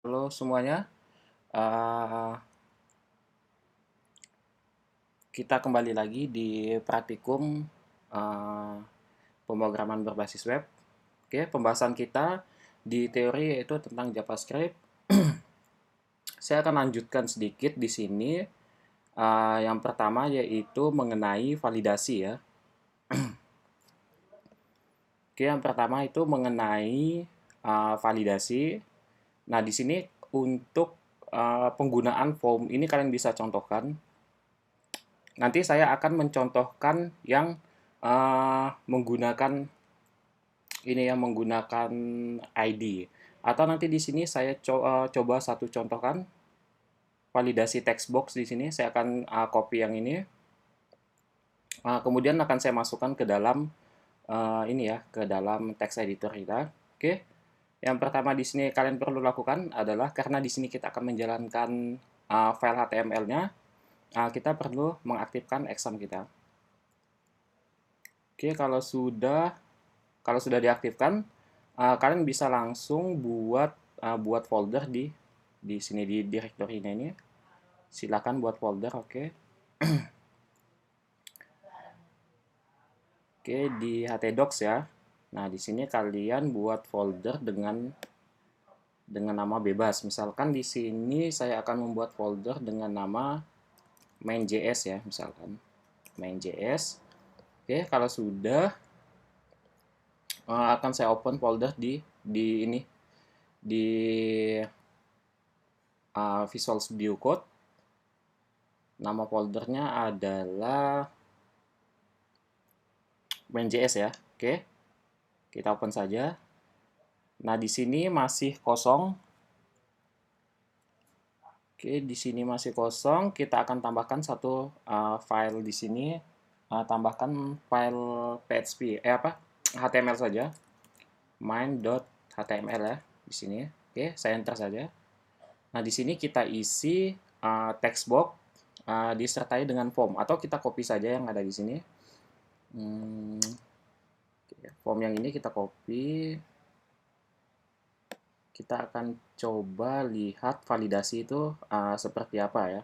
Halo semuanya, eh, kita kembali lagi di praktikum eh, pemrograman berbasis web. Oke, pembahasan kita di teori yaitu tentang JavaScript. Saya akan lanjutkan sedikit di sini. Yang pertama yaitu mengenai validasi ya. Oke, yang pertama itu mengenai validasi. Nah, di sini untuk penggunaan form ini kalian bisa contohkan. Nanti saya akan mencontohkan yang menggunakan ini ya menggunakan ID. Atau nanti di sini saya coba satu contohkan validasi text box di sini. Saya akan copy yang ini. Kemudian akan saya masukkan ke dalam ini ya, ke dalam text editor kita. Oke. Yang pertama di sini kalian perlu lakukan adalah karena di sini kita akan menjalankan file HTML-nya, kita perlu mengaktifkan exam kita. Oke, kalau sudah diaktifkan, kalian bisa langsung buat folder di sini di direktorinya ini. Silakan buat folder, oke. Oke, di htdocs ya. Nah, di sini kalian buat folder dengan nama bebas. Misalkan di sini saya akan membuat folder dengan nama main.js ya, misalkan main.js. Oke, kalau sudah akan saya open folder di ini di Visual Studio Code. Nama foldernya adalah main.js ya. Oke, kita open saja. Nah, di sini masih kosong. Oke, di sini masih kosong. Kita akan tambahkan satu file di sini. Tambahkan file PHP, HTML saja. main.html ya di sini. Oke, saya enter saja. Nah, di sini kita isi text box disertai dengan form atau kita copy saja yang ada di sini. Form yang ini kita copy. Kita akan coba lihat validasi itu seperti apa ya.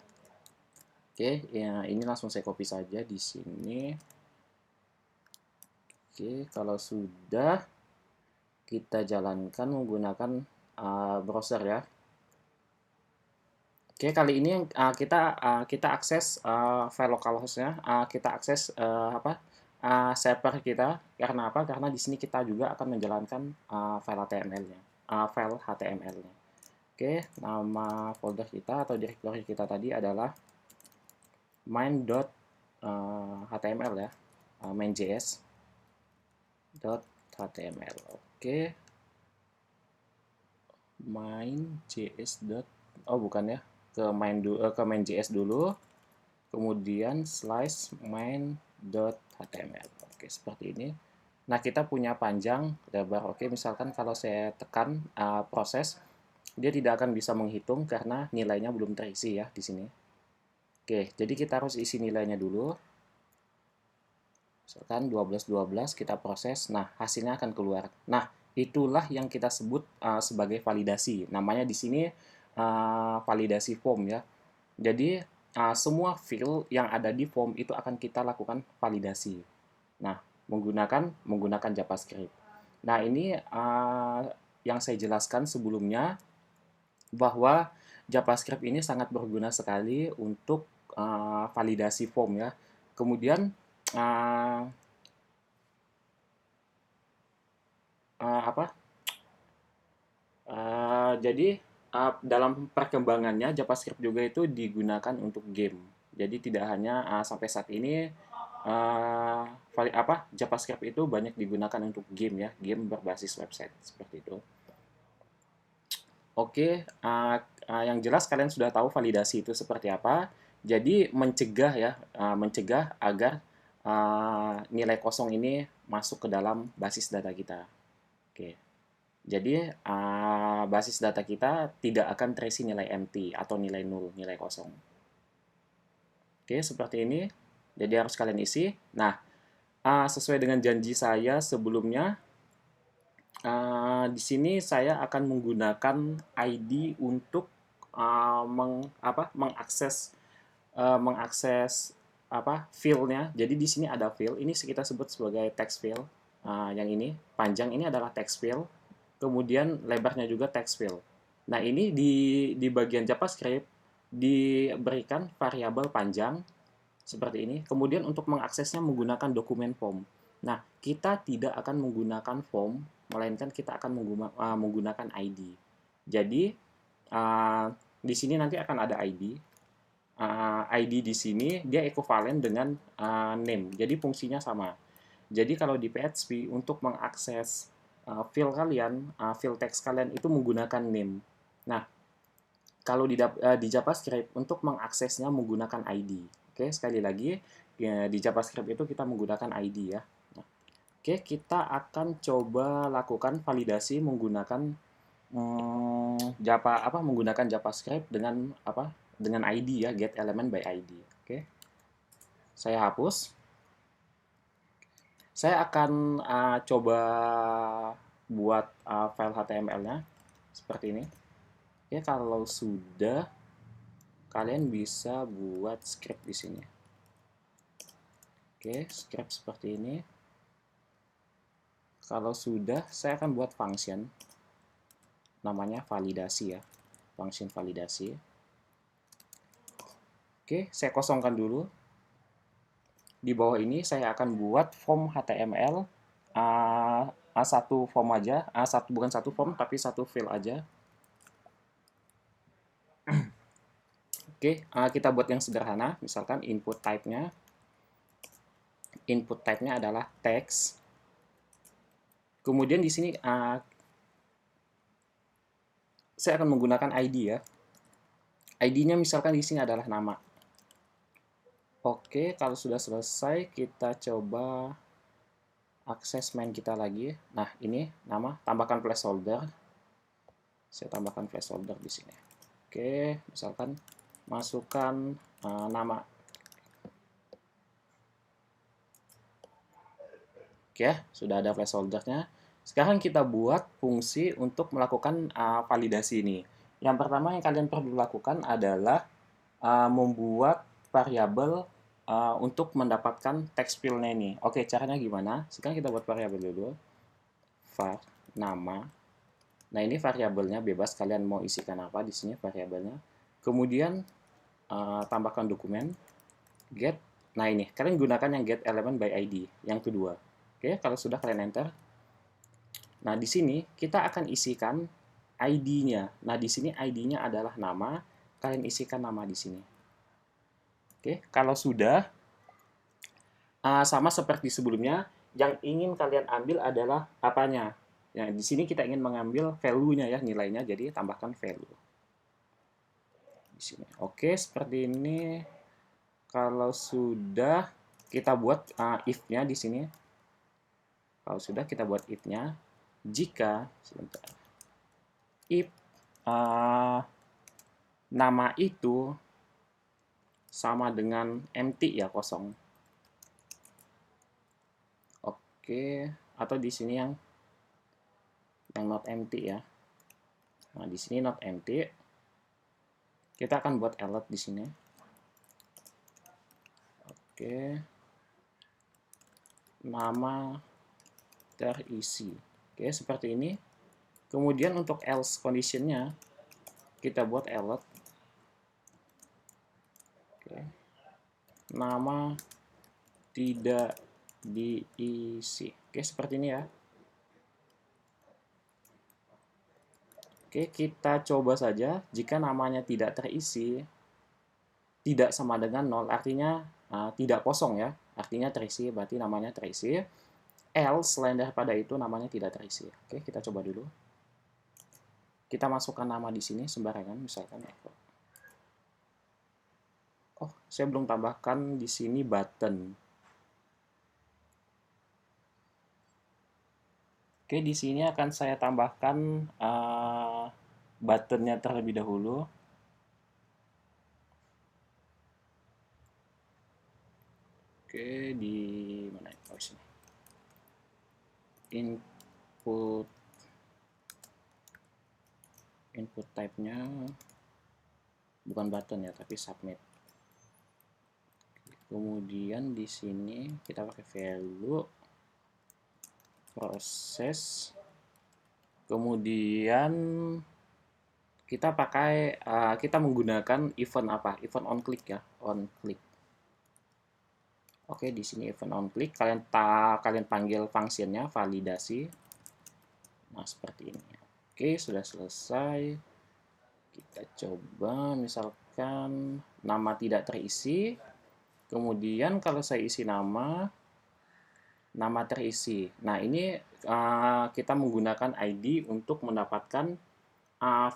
Oke, ya, ini langsung saya copy saja di sini. Oke, kalau sudah kita jalankan menggunakan browser ya. Oke, kali ini kita akses file localhost-nya, kita akses server kita. Karena apa? Karena di sini kita juga akan menjalankan file HTML-nya, file HTML-nya. Oke, nama folder kita atau directory kita tadi adalah main.html ya, main.js.html. Oke, main.js. Oh, bukan ya, ke main.js dulu, kemudian slash main.html. Oke, seperti ini. Nah, kita punya panjang lebar. Oke, misalkan kalau saya tekan proses, dia tidak akan bisa menghitung karena nilainya belum terisi ya di sini. Oke, jadi kita harus isi nilainya dulu. Misalkan 12 12 kita proses. Nah, hasilnya akan keluar. Nah, itulah yang kita sebut sebagai validasi. Namanya di sini validasi form ya. Jadi semua field yang ada di form itu akan kita lakukan validasi. Nah, menggunakan JavaScript. Nah, ini yang saya jelaskan sebelumnya bahwa JavaScript ini sangat berguna sekali untuk validasi form ya. Kemudian uh, apa? Jadi dalam perkembangannya JavaScript juga itu digunakan untuk game. Jadi tidak hanya sampai saat ini JavaScript itu banyak digunakan untuk game ya, game berbasis website seperti itu. Oke, yang jelas kalian sudah tahu validasi itu seperti apa. Jadi mencegah ya, mencegah agar nilai kosong ini masuk ke dalam basis data kita. Oke, jadi basis data kita tidak akan terisi nilai empty atau nilai nol, nilai kosong. Oke, seperti ini. Jadi harus kalian isi. Nah, sesuai dengan janji saya sebelumnya, Di sini saya akan menggunakan ID untuk mengakses mengakses field-nya. Jadi di sini ada field, ini kita sebut sebagai text field. Yang ini panjang ini adalah text field, kemudian lebarnya juga text field. Nah, ini di bagian JavaScript diberikan variabel panjang seperti ini. Kemudian untuk mengaksesnya menggunakan dokumen form. Nah, kita tidak akan menggunakan form, melainkan kita akan menggunakan ID. Jadi, uh, di sini nanti akan ada ID. ID di sini dia ekivalen dengan name. Jadi fungsinya sama. Jadi kalau di PHP untuk mengakses field kalian, field text kalian itu menggunakan name. Nah, kalau di JavaScript untuk mengaksesnya menggunakan ID. Oke, sekali lagi ya, di JavaScript itu kita menggunakan ID ya. Nah, oke, kita akan coba lakukan validasi menggunakan menggunakan JavaScript dengan dengan ID ya, get element by ID. Oke, saya hapus. Saya akan coba buat file HTML-nya seperti ini. Ya, kalau sudah, kalian bisa buat script di sini. Oke, script seperti ini. Kalau sudah, saya akan buat function. Namanya validasi ya. Function validasi. Oke, saya kosongkan dulu. Di bawah ini saya akan buat form HTML. Satu form aja. Bukan satu form, tapi satu field aja. Oke, kita buat yang sederhana. Misalkan input type-nya adalah text. Kemudian di sini saya akan menggunakan ID ya. ID-nya misalkan di sini adalah nama. Oke, kalau sudah selesai kita coba akses main kita lagi. Nah, ini nama, tambahkan placeholder. Saya tambahkan placeholder di sini. Oke, misalkan masukkan nama. Oke, sudah ada placeholdernya. Sekarang kita buat fungsi untuk melakukan validasi ini. Yang pertama yang kalian perlu lakukan adalah membuat variabel untuk mendapatkan text field-nya ini. Oke, caranya gimana? Sekarang kita buat variabel dulu. Var nama. Nah, ini variabelnya bebas, kalian mau isikan apa di sini variabelnya. Kemudian tambahkan dokumen get. Nah, ini kalian gunakan yang get element by ID yang kedua. Oke, kalau sudah kalian enter. Nah, di sini kita akan isikan ID-nya. Nah, di sini ID-nya adalah nama, kalian isikan nama di sini. Oke, kalau sudah sama seperti sebelumnya, yang ingin kalian ambil adalah apanya. Ya, di sini kita ingin mengambil value-nya ya, nilainya, jadi tambahkan value. Di sini. Oke, seperti ini. Kalau sudah, kita buat if-nya di sini. Kalau sudah, kita buat if-nya. Jika, sebentar, if nama itu sama dengan empty ya, kosong. Oke, atau di sini yang not empty ya. Nah, di sini not empty. Kita akan buat alert di sini. Oke. Nama terisi. Oke, seperti ini. Kemudian untuk else conditionnya kita buat alert. Oke. Nama tidak diisi. Oke, seperti ini ya. Oke, kita coba saja. Jika namanya tidak terisi, tidak sama dengan 0, artinya tidak kosong ya. Artinya terisi, berarti namanya terisi. Else, selain daripada itu, namanya tidak terisi. Oke, kita coba dulu. Kita masukkan nama di sini sembarangan, misalkan. Oh, saya belum tambahkan di sini button. Oke, di sini akan saya tambahkan buttonnya terlebih dahulu. Oke, di mana? Oh, sini. Input input type-nya bukan button ya, tapi submit. Kemudian di sini kita pakai value proses, kemudian kita menggunakan event apa? Event on click ya, on click. Oke, di sini event on click kalian panggil fungsinya validasi. Nah, seperti ini. Oke, sudah selesai. Kita coba misalkan nama tidak terisi. Kemudian kalau saya isi nama terisi. Nah, ini kita menggunakan ID untuk mendapatkan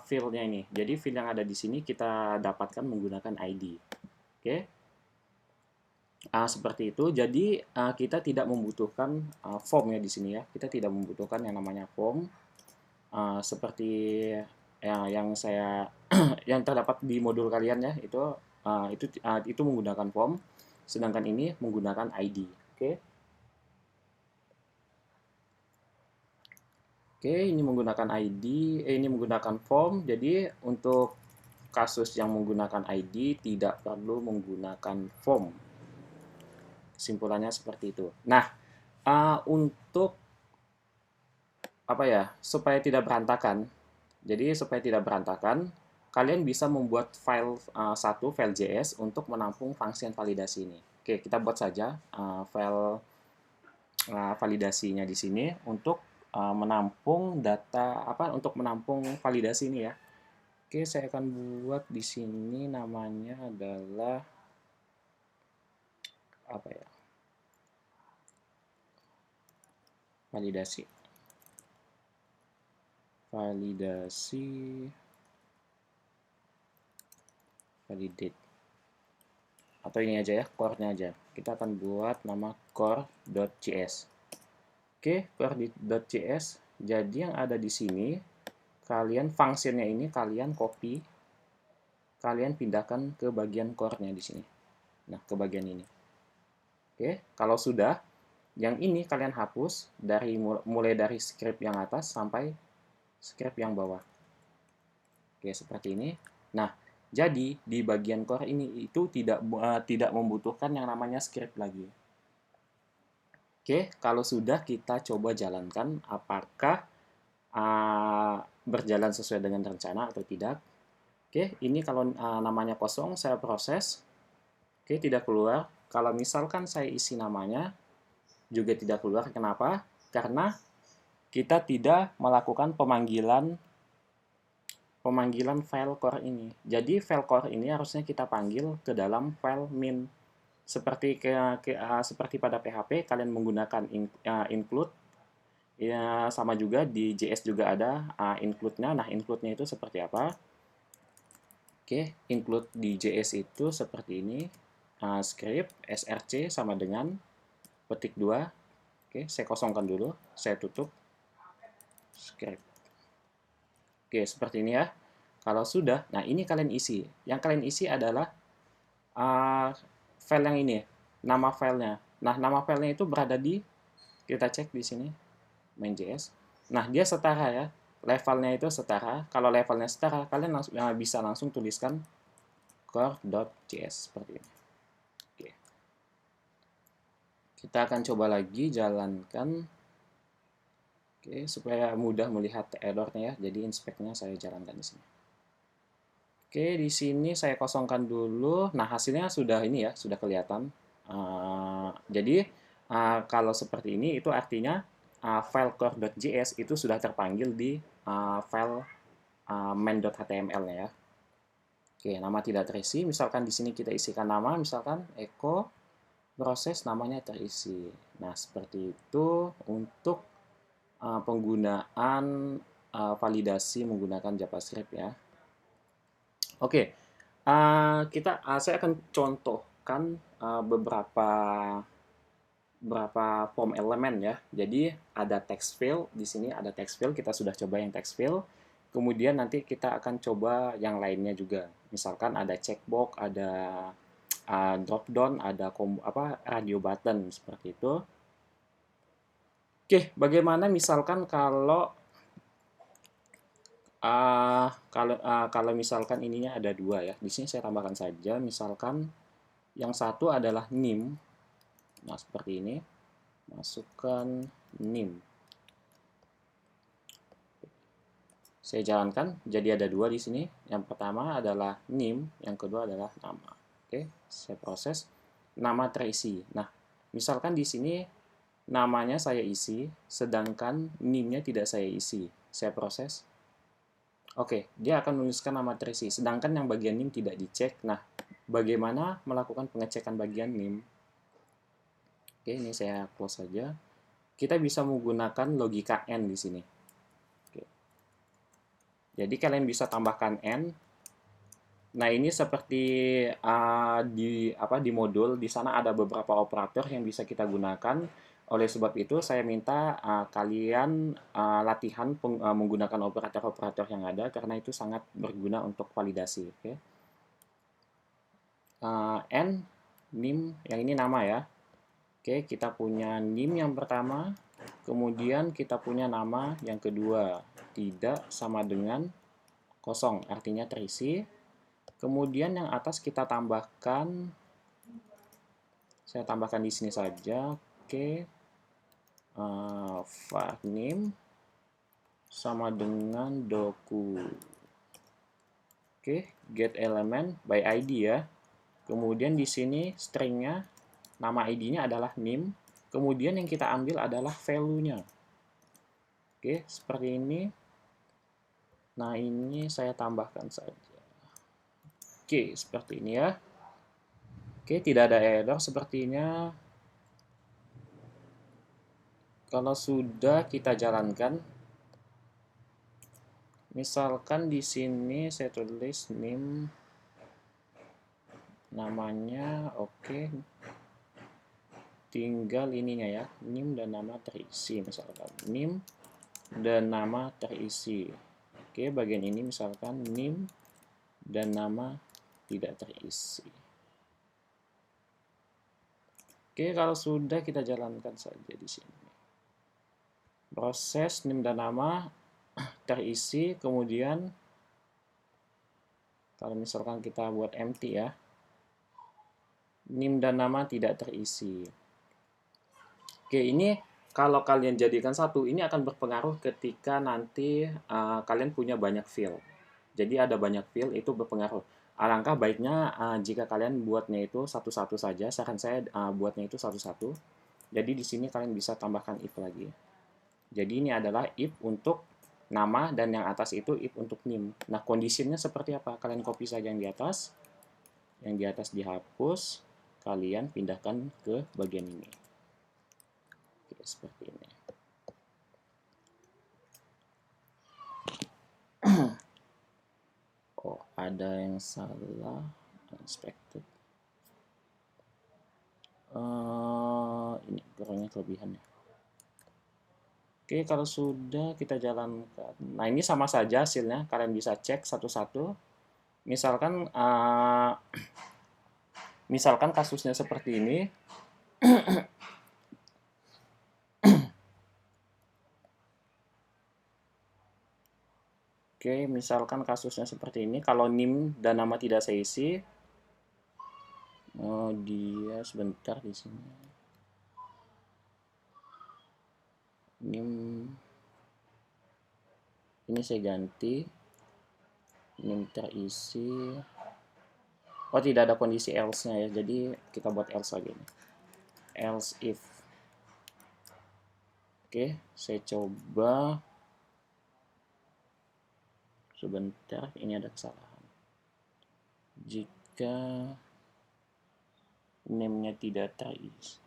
field-nya ini. Jadi field yang ada di sini kita dapatkan menggunakan ID. Oke. Seperti itu. Jadi kita tidak membutuhkan form ya di sini ya. Kita tidak membutuhkan yang namanya form seperti yang saya yang terdapat di modul kalian ya. Itu menggunakan form. Sedangkan ini menggunakan ID. Oke. Oke, ini menggunakan ID, ini menggunakan form. Jadi untuk kasus yang menggunakan ID tidak perlu menggunakan form. Kesimpulannya seperti itu. Nah, untuk apa ya, supaya tidak berantakan. Jadi supaya tidak berantakan, kalian bisa membuat file file JS untuk menampung function validasi ini. Oke, kita buat saja file validasinya di sini untuk menampung data untuk menampung validasi ini ya. Oke, saya akan buat di sini namanya adalah apa ya? Validasi validate atau ini aja ya, core-nya aja. Kita akan buat nama core.js. Oke, core.js. Jadi yang ada di sini, kalian fungsinya ini kalian copy, kalian pindahkan ke bagian core-nya di sini. Nah, ke bagian ini. Oke, kalau sudah, yang ini kalian hapus mulai dari script yang atas sampai script yang bawah. Oke, seperti ini. Nah, jadi di bagian core ini itu tidak membutuhkan yang namanya script lagi. Oke, kalau sudah kita coba jalankan apakah berjalan sesuai dengan rencana atau tidak. Oke, ini kalau namanya kosong saya proses. Oke, tidak keluar. Kalau misalkan saya isi namanya juga tidak keluar. Kenapa? Karena kita tidak melakukan pemanggilan file core ini. Jadi file core ini harusnya kita panggil ke dalam file min. Seperti pada PHP kalian menggunakan include ya, sama juga di JS juga ada include-nya. Nah, include-nya itu seperti apa? Oke, include di JS itu seperti ini. Script src sama dengan petik 2. Oke, saya kosongkan dulu, saya tutup script. Oke, seperti ini ya. Kalau sudah, nah ini kalian isi. Yang kalian isi adalah file yang ini, nama filenya. Nah, nama filenya itu berada di, kita cek di sini, main.js. Nah, dia setara ya. Levelnya itu setara. Kalau levelnya setara, kalian bisa langsung tuliskan core.js seperti ini. Oke. Kita akan coba lagi jalankan. Oke, supaya mudah melihat errornya ya. Jadi inspect-nya saya jalankan di sini. Oke, di sini saya kosongkan dulu. Nah, hasilnya sudah ini ya, sudah kelihatan. Jadi kalau seperti ini itu artinya file core.js itu sudah terpanggil di file main.html ya. Oke, nama tidak terisi. Misalkan di sini kita isikan nama, misalkan echo proses namanya terisi. Nah, seperti itu untuk penggunaan validasi menggunakan JavaScript ya. Oke, saya akan contohkan beberapa form elemen ya. Jadi ada text field di sini, ada text field, kita sudah coba yang text field. Kemudian nanti kita akan coba yang lainnya juga. Misalkan ada checkbox, ada drop down, ada radio button seperti itu. Oke, bagaimana misalkan kalau Kalau misalkan ininya ada dua ya, di sini saya tambahkan saja. Misalkan yang satu adalah NIM. Nah, seperti ini. Masukkan NIM. Saya jalankan, jadi ada dua di sini. Yang pertama adalah NIM, yang kedua adalah nama. Oke, saya proses. Nama terisi. Nah, misalkan di sini namanya saya isi, sedangkan NIM-nya tidak saya isi. Saya proses. Oke, dia akan menuliskan nama terisi, sedangkan yang bagian NIM tidak dicek. Nah, bagaimana melakukan pengecekan bagian NIM? Oke, ini saya close saja. Kita bisa menggunakan logika N di sini. Oke. Jadi kalian bisa tambahkan N. Nah, ini seperti di modul, di sana ada beberapa operator yang bisa kita gunakan. Oleh sebab itu, saya minta kalian latihan menggunakan operator-operator yang ada, karena itu sangat berguna untuk validasi. Oke. N, NIM, yang ini nama ya. Oke, kita punya NIM yang pertama, kemudian kita punya nama yang kedua. Tidak sama dengan kosong, artinya terisi. Kemudian yang atas kita tambahkan, saya tambahkan di sini saja. Oke, var name sama dengan doku. Oke, get element by ID ya. Kemudian di sini stringnya, nama ID-nya adalah name. Kemudian yang kita ambil adalah value-nya. Oke, seperti ini. Nah, ini saya tambahkan saja. Oke, seperti ini ya. Oke, tidak ada error sepertinya. Kalau sudah kita jalankan, misalkan di sini saya tulis name, namanya, oke. Tinggal ininya ya, name dan nama terisi, misalkan name dan nama terisi. Oke, bagian ini misalkan name dan nama tidak terisi. Oke, kalau sudah kita jalankan saja di sini. Proses name dan nama terisi, kemudian kalau misalkan kita buat empty ya, name dan nama tidak terisi. Oke, ini kalau kalian jadikan satu, ini akan berpengaruh ketika nanti kalian punya banyak field. Jadi ada banyak field, itu berpengaruh. Alangkah baiknya jika kalian buatnya itu satu-satu saja. Saran saya buatnya itu satu-satu. Jadi di sini kalian bisa tambahkan if lagi. Jadi ini adalah if untuk nama, dan yang atas itu if untuk name. Nah, kondisinya seperti apa? Kalian copy saja yang di atas. Yang di atas dihapus, kalian pindahkan ke bagian ini. Oke, seperti ini. Oh, ada yang salah. Unexpected. Ini geraknya kelebihannya. Oke, kalau sudah kita jalankan. Nah, ini sama saja hasilnya. Kalian bisa cek satu-satu. Misalkan kasusnya seperti ini. Oke, misalkan kasusnya seperti ini. Kalau NIM dan nama tidak saya isi. Oh, dia sebentar di sini. NIM ini saya ganti. NIM terisi. Oh, tidak ada kondisi else-nya ya. Jadi kita buat else lagi nih. Else if. Oke, saya coba. Sebentar, ini ada kesalahan. Jika name-nya tidak terisi.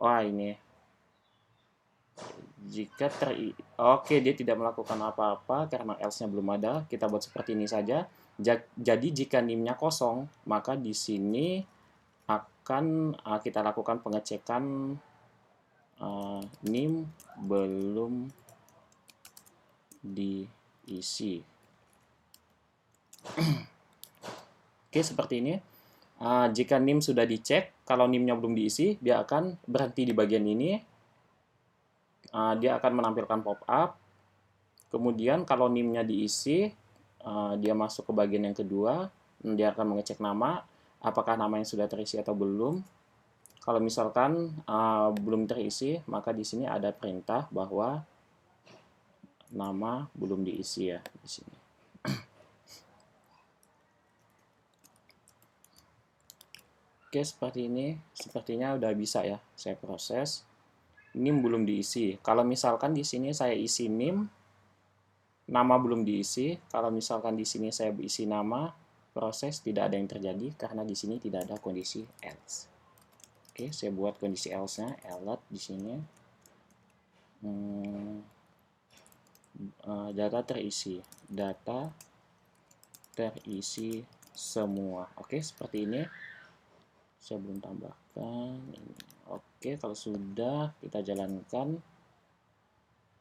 Oh, ini. Jika Oke, dia tidak melakukan apa-apa karena else-nya belum ada. Kita buat seperti ini saja. Jadi jika name-nya kosong, maka di sini akan kita lakukan pengecekan name belum diisi. Oke, seperti ini. Jika NIM sudah dicek, kalau NIM-nya belum diisi, dia akan berhenti di bagian ini. Dia akan menampilkan pop-up. Kemudian kalau NIM-nya diisi, dia masuk ke bagian yang kedua, dia akan mengecek nama, apakah nama yang sudah terisi atau belum. Kalau misalkan belum terisi, maka di sini ada perintah bahwa nama belum diisi ya di sini. Oke, seperti ini. Sepertinya udah bisa ya saya proses. NIM belum diisi. Kalau misalkan di sini saya isi NIM, nama belum diisi. Kalau misalkan di sini saya isi nama, proses tidak ada yang terjadi karena di sini tidak ada kondisi else. Oke, saya buat kondisi else-nya, else di sini. Data terisi. Data terisi semua. Oke, seperti ini. Saya belum tambahkan ini. Oke, kalau sudah kita jalankan.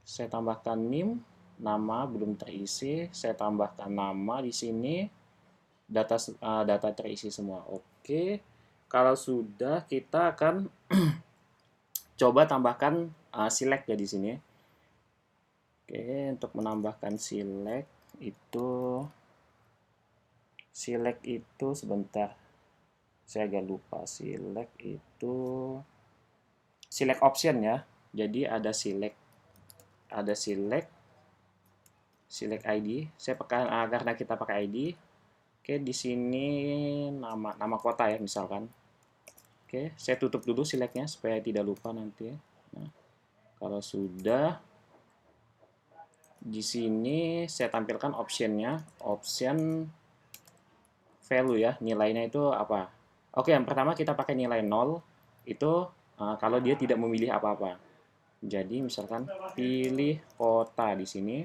Saya tambahkan NIM, nama belum terisi. Saya tambahkan nama di sini. Data terisi semua. Oke. Kalau sudah, kita akan coba tambahkan select ya di sini. Oke, untuk menambahkan select itu sebentar. Saya agak lupa. Select option ya. Jadi ada select ID. Saya pakai karena kita pakai ID. Oke, di sini nama kota ya misalkan. Oke, saya tutup dulu selectnya supaya tidak lupa nanti. Nah, kalau sudah, di sini saya tampilkan optionnya, option value ya, nilainya itu apa. Oke, yang pertama kita pakai nilai 0, itu kalau dia tidak memilih apa-apa. Jadi misalkan pilih kota di sini.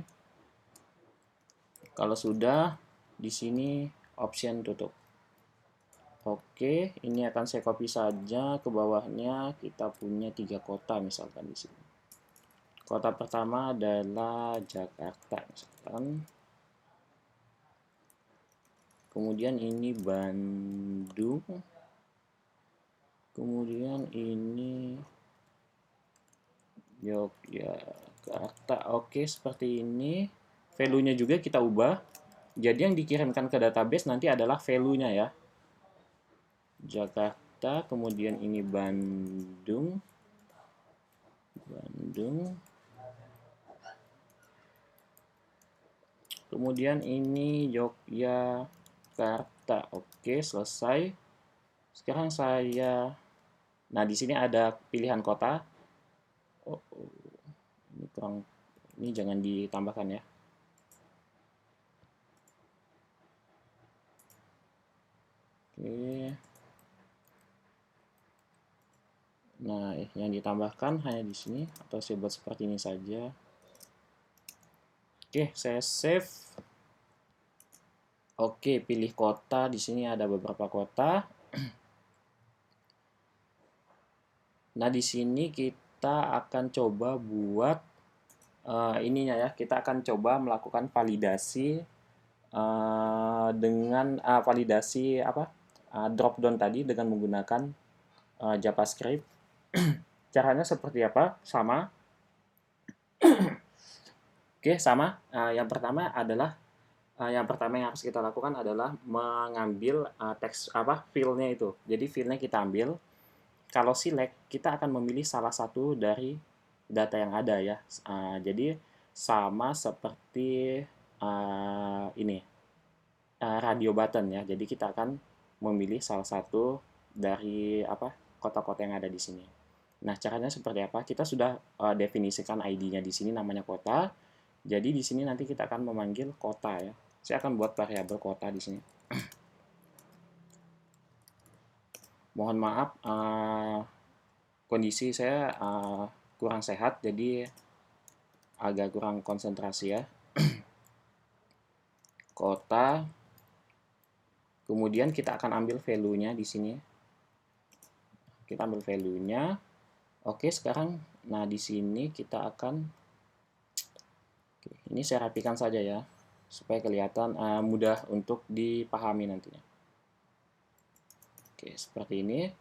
Kalau sudah, di sini option tutup. Oke, ini akan saya copy saja ke bawahnya. Kita punya 3 kota misalkan di sini. Kota pertama adalah Jakarta misalkan. Kemudian ini Bandung. Kemudian ini Yogyakarta. Oke, seperti ini. Value-nya juga kita ubah. Jadi yang dikirimkan ke database nanti adalah value-nya ya. Jakarta, kemudian ini Bandung. Kemudian ini Yogyakarta. Oke, selesai. Sekarang nah di sini ada pilihan kota. Ini jangan ditambahkan ya. Oke. Nah, yang ditambahkan hanya di sini atau saya buat seperti ini saja. Oke, saya save. Oke, pilih kota. Di sini ada beberapa kota. Nah, di sini kita akan coba buat ininya ya. Kita akan coba melakukan validasi dengan validasi drop down tadi dengan menggunakan JavaScript. Caranya seperti apa? Sama. Oke, sama. Yang pertama yang harus kita lakukan adalah mengambil teks field-nya itu. Jadi field-nya kita ambil. Kalau select, kita akan memilih salah satu dari data yang ada ya. Jadi sama seperti ini radio button ya. Jadi kita akan memilih salah satu dari kota-kota yang ada di sini. Nah, caranya seperti apa? Kita sudah definisikan ID-nya di sini namanya kota. Jadi di sini nanti kita akan memanggil kota ya. Saya akan buat variabel kota di sini. Mohon maaf, kondisi saya kurang sehat, jadi agak kurang konsentrasi ya. Kota. Kemudian kita akan ambil value-nya di sini. Kita ambil value-nya. Oke, sekarang nah di sini kita akan ini saya rapikan saja ya supaya kelihatan mudah untuk dipahami nantinya. Oke, seperti ini.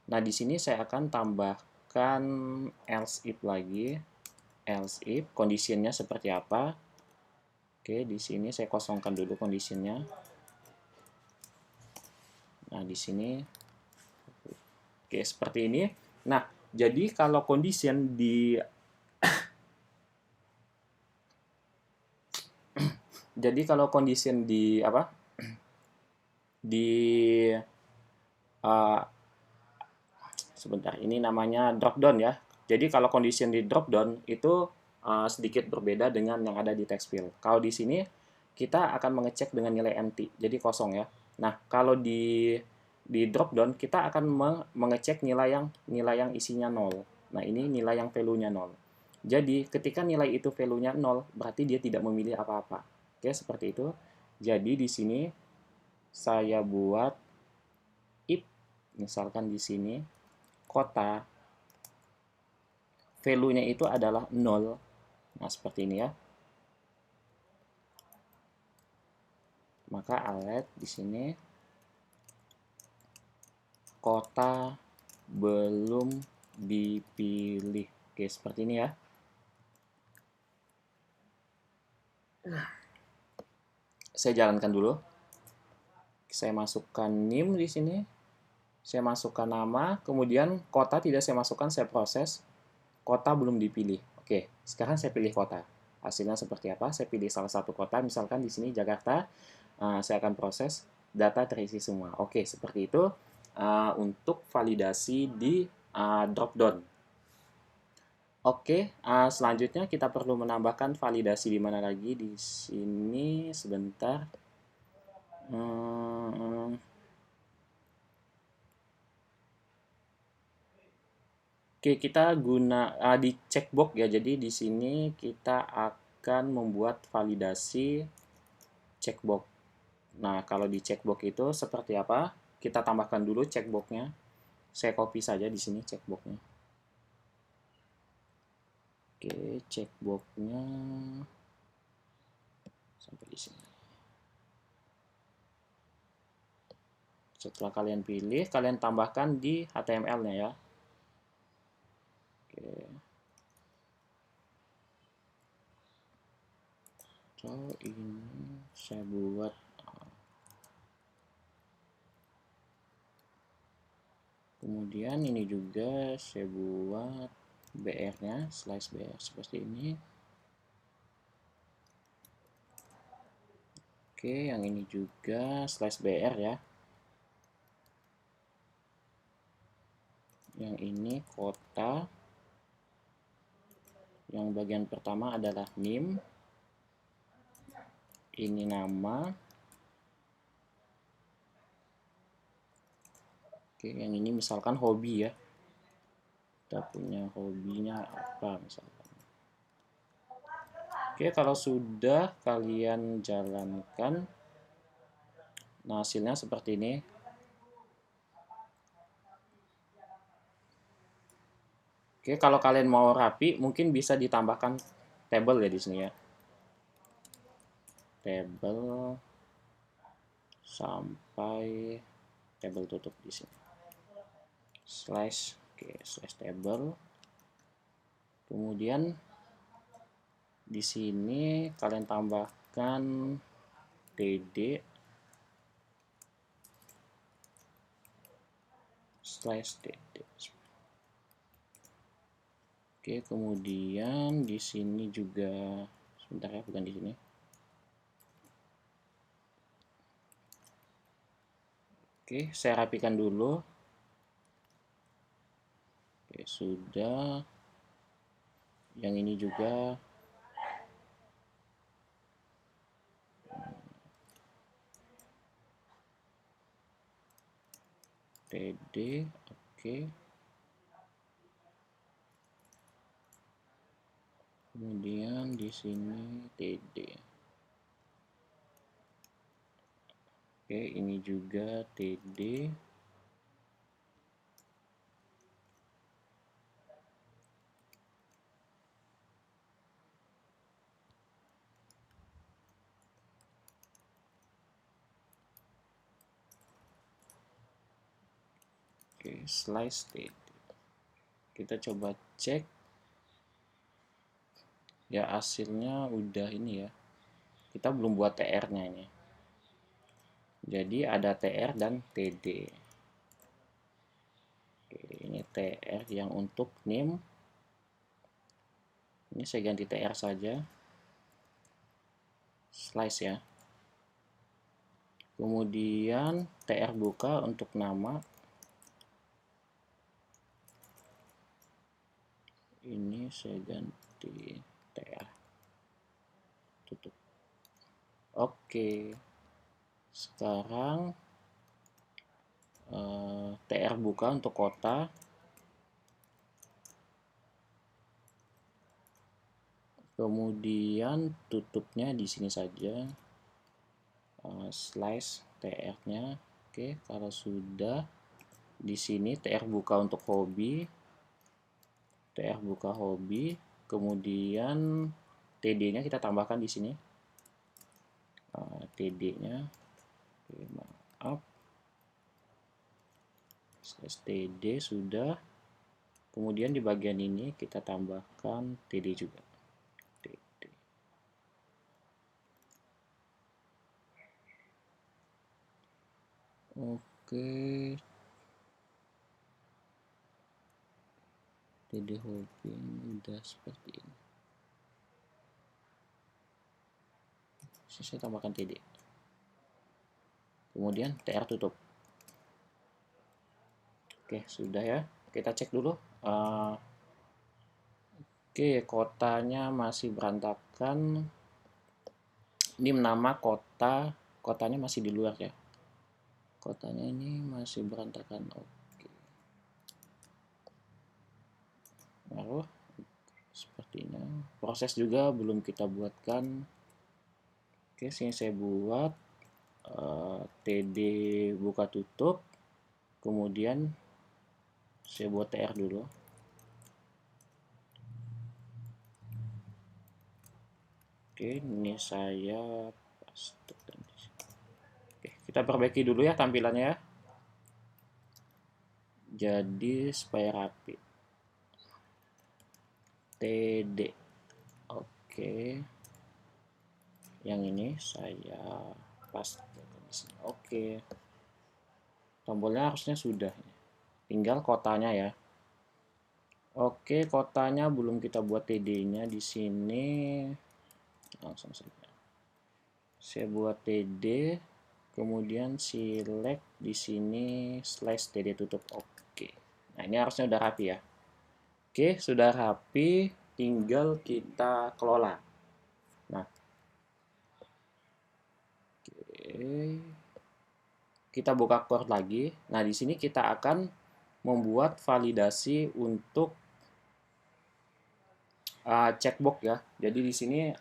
Nah, di sini saya akan tambahkan else if lagi. Else if, conditionnya seperti apa. Oke, di sini saya kosongkan dulu conditionnya. Nah, di sini, oke, seperti ini. Nah, jadi kalau condition di jadi kalau condition di apa? Di uh, sebentar, ini namanya drop down ya. Jadi kalau condition di drop down itu sedikit berbeda dengan yang ada di text field. Kalau di sini kita akan mengecek dengan nilai empty, jadi kosong ya. Nah, kalau di drop down kita akan mengecek nilai yang isinya 0. Nah, ini nilai yang value-nya 0. Jadi, ketika nilai itu value-nya 0, berarti dia tidak memilih apa-apa. Oke, seperti itu. Jadi di sini saya buat if misalkan di sini kota value-nya itu adalah 0. Nah, seperti ini ya. Maka alet di sini kota belum dipilih. Oke, seperti ini ya. Saya jalankan dulu. Saya masukkan NIM di sini. Saya masukkan nama, kemudian kota tidak saya masukkan, saya proses. Kota belum dipilih. Oke, sekarang saya pilih kota. Hasilnya seperti apa? Saya pilih salah satu kota, misalkan di sini Jakarta. Saya akan proses, data terisi semua. Oke, seperti itu untuk validasi di dropdown. Oke, selanjutnya kita perlu menambahkan validasi di mana lagi? Di sini sebentar. Oke, kita di checkbox ya. Jadi di sini kita akan membuat validasi checkbox. Nah, kalau di checkbox itu seperti apa? Kita tambahkan dulu checkboxnya. Saya copy saja di sini checkboxnya. Oke, checkboxnya sampai di sini. Setelah kalian pilih, kalian tambahkan di HTML-nya ya. Oke. So, ini saya buat kemudian ini juga saya buat BR-nya, slice BR seperti ini. Oke, yang ini juga slice BR ya. Yang ini kota. Yang bagian pertama adalah NIM. Ini nama. Oke, yang ini misalkan hobi ya. Kita punya hobinya apa misalkan. Oke, kalau sudah kalian jalankan, nah hasilnya seperti ini. Oke, kalau kalian mau rapi, mungkin bisa ditambahkan table ya di sini ya. Table sampai table tutup di sini. Slash, oke, slash table. Kemudian di sini kalian tambahkan td slash td. Oke, kemudian di sini juga sebentar ya, bukan di sini. Oke, saya rapikan dulu. Oke, sudah. Yang ini juga. TD, oke. Kemudian di sini TD. Oke, ini juga TD. Oke, slice TD. Kita coba cek. Ya, hasilnya udah ini ya. kita belum buat TR-nya ini. Jadi ada TR dan TD. Oke, ini TR yang untuk name. Ini saya ganti TR saja. Slice ya. Kemudian TR buka untuk nama. Ini saya ganti TR tutup. Oke, sekarang TR buka untuk kota. Kemudian tutupnya di sini saja. Slice TR-nya. Oke, kalau sudah di sini TR buka untuk hobi. TR buka hobi. Kemudian TD-nya kita tambahkan di sini. TD-nya. Oke, maaf. TD sudah. Kemudian di bagian ini kita tambahkan TD juga. TD. Oke. TD hobi udah seperti ini. Saya tambahkan TD. Kemudian TR tutup. Oke, sudah ya. Kita cek dulu. Oke, kotanya masih berantakan. Ini nama kotanya masih di luar ya. Kotanya ini masih berantakan. Oke. Lalu sepertinya proses juga belum kita buatkan. Oke, sini saya buat TD buka tutup. Kemudian saya buat TR dulu. Oke, ini saya pastekan di sini. Oke, kita perbaiki dulu ya tampilannya ya. Jadi supaya rapi. TD. Oke. Yang ini saya pastekan di sini. Oke. Tombolnya harusnya sudah. Tinggal kotanya ya. Oke, kotanya belum kita buat TD-nya di sini. Langsung saja. Saya buat TD, kemudian select di sini slash TD tutup. Oke. Nah, ini harusnya udah rapi ya. Oke, sudah rapi, tinggal kita kelola. Nah, oke. Kita buka Core lagi. Nah, di sini kita akan membuat validasi untuk checkbox ya. Jadi di sini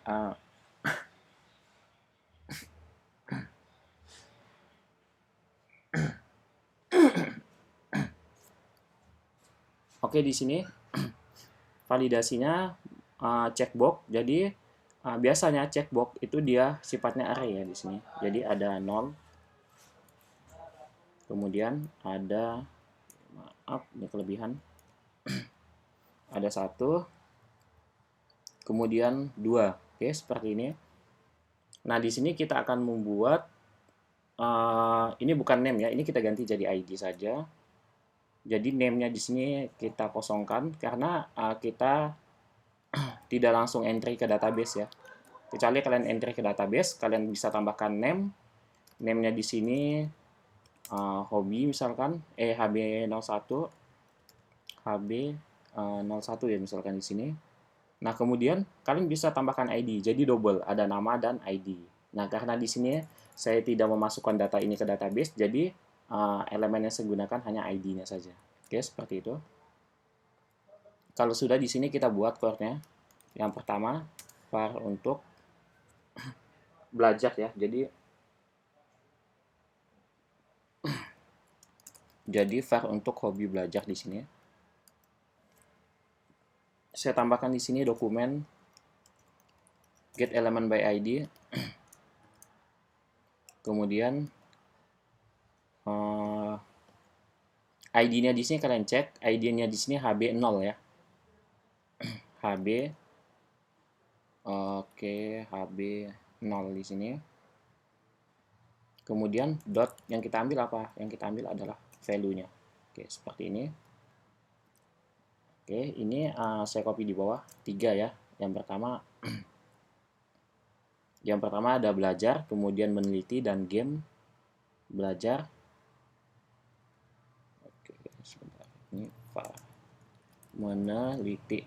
oke, di sini validasinya checkbox. Jadi biasanya checkbox itu dia sifatnya array ya di sini. Jadi ada 0. Kemudian ada, maaf ini kelebihan. Ada 1. Kemudian 2. Oke, seperti ini. Nah, di sini kita akan membuat ini bukan name ya, ini kita ganti jadi ID saja. Jadi name-nya di sini kita kosongkan karena kita tidak langsung entry ke database ya. Kecuali kalian entry ke database, kalian bisa tambahkan name. Name-nya di sini hobi misalkan, HB01, HB01 ya misalkan di sini. Nah, kemudian kalian bisa tambahkan ID, jadi double, ada nama dan ID. Nah, karena di sini saya tidak memasukkan data ini ke database, jadi elemen yang saya gunakan hanya ID-nya saja. Oke, seperti itu. Kalau sudah di sini kita buat core-nya. Yang pertama, var untuk belajar ya. Jadi var untuk hobi belajar di sini. Saya tambahkan di sini dokumen get element by ID. Kemudian ID-nya di sini kalian cek, ID-nya di sini HB0 ya. HB. Oke, HB 0 di sini. Kemudian dot yang kita ambil apa? Yang kita ambil adalah value-nya. Oke, seperti ini. Oke, ini saya copy di bawah 3 ya. Yang pertama ada belajar, kemudian meneliti, dan game. Belajar. Oke, sebentar. Ini meneliti.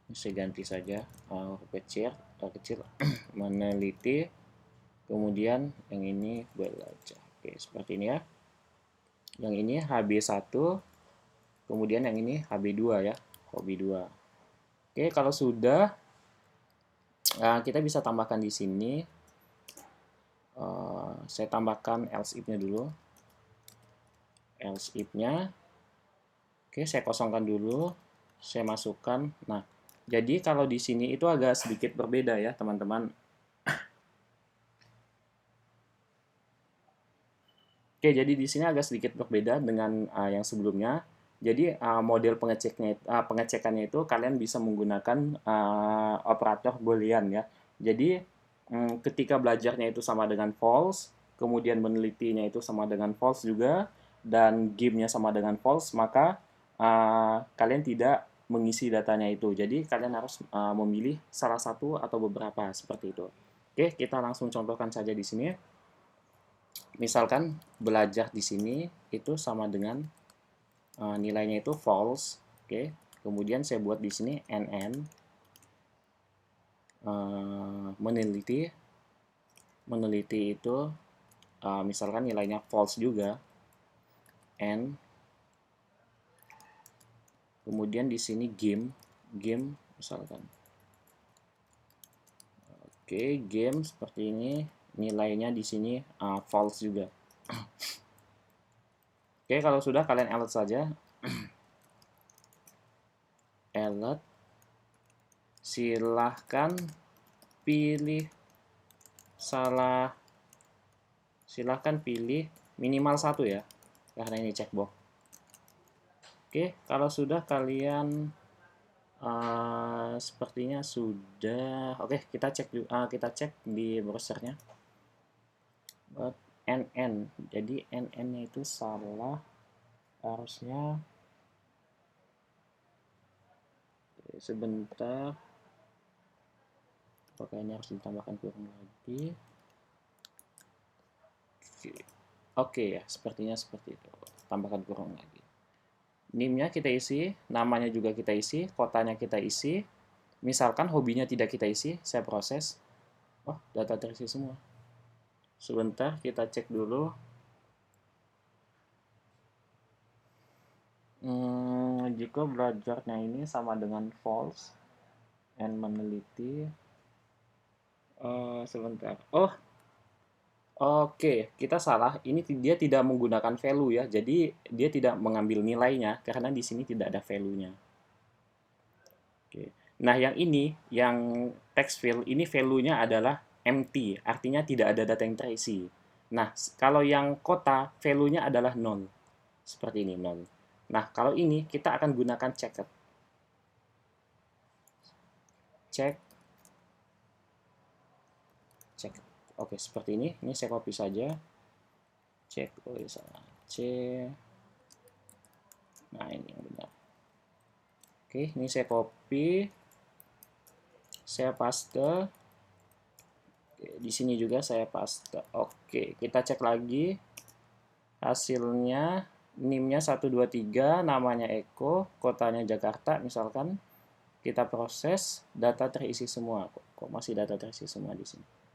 Ini saya ganti saja kecil meneliti. Kemudian yang ini belajar. Oke, seperti ini ya. Yang ini HB1, kemudian yang ini HB2 ya, hobi 2. Oke, kalau sudah kita bisa tambahkan di sini. Saya tambahkan else if-nya dulu. Else if-nya. Oke, saya kosongkan dulu. Saya masukkan. Nah, jadi kalau di sini itu agak sedikit berbeda ya, teman-teman. Oke, jadi di sini agak sedikit berbeda dengan yang sebelumnya. Jadi model pengecekannya itu kalian bisa menggunakan operator boolean ya. Jadi ketika belajarnya itu sama dengan false, kemudian menelitinya itu sama dengan false juga, dan game-nya sama dengan false, maka kalian tidak mengisi datanya itu. Jadi kalian harus memilih salah satu atau beberapa seperti itu. Oke, kita langsung contohkan saja di sini. Misalkan belajar di sini itu sama dengan nilainya itu false. Oke, kemudian saya buat di sini nn meneliti itu misalkan nilainya false juga, n. Kemudian di sini game misalkan. Oke, game seperti ini, nilainya di sini false juga. Oke, kalau sudah kalian alert saja. Alert. Silahkan pilih silahkan pilih minimal 1 ya, karena ini checkbox. Oke, kalau sudah kalian sepertinya sudah. Oke, kita cek di browsernya. NN, jadi NN-nya itu salah, harusnya sebentar. Apakah ini harus ditambahkan kurang lagi? Oke ya, sepertinya seperti itu. Tambahkan kurang lagi. NIM-nya kita isi, namanya juga kita isi, kotanya kita isi. Misalkan hobinya tidak kita isi, saya proses. Oh, data terisi semua. Sebentar, kita cek dulu. Jika belajarnya ini sama dengan false, and meneliti. Sebentar. Oh, oke, kita salah. Ini dia tidak menggunakan value ya. Jadi dia tidak mengambil nilainya karena di sini tidak ada value-nya. Oke. Nah, yang ini, yang text field, ini value-nya adalah empty, artinya tidak ada data yang terisi. Nah, kalau yang kota, value-nya adalah nol. Seperti ini, nol. Nah, kalau ini, kita akan gunakan checked. Check. Oke, seperti ini. Ini saya copy saja. Cek, oh ya salah. C. Nah, ini yang benar. Oke, ini saya copy. Saya paste. Oke, di sini juga saya paste. Oke, kita cek lagi. Hasilnya, NIM-nya 123, namanya Eko, kotanya Jakarta, misalkan. Kita proses, data terisi semua. Kok masih data terisi semua di sini?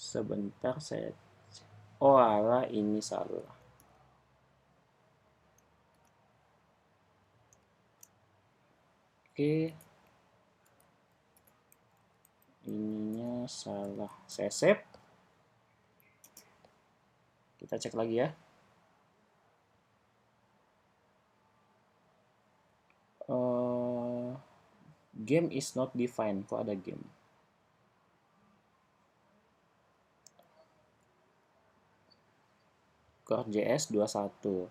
Sebentar saya cek. Oh, alah, ini salah. Oke. Ininya salah. Saya save. Kita cek lagi ya. Game is not defined. Kok ada game? Core.js 21.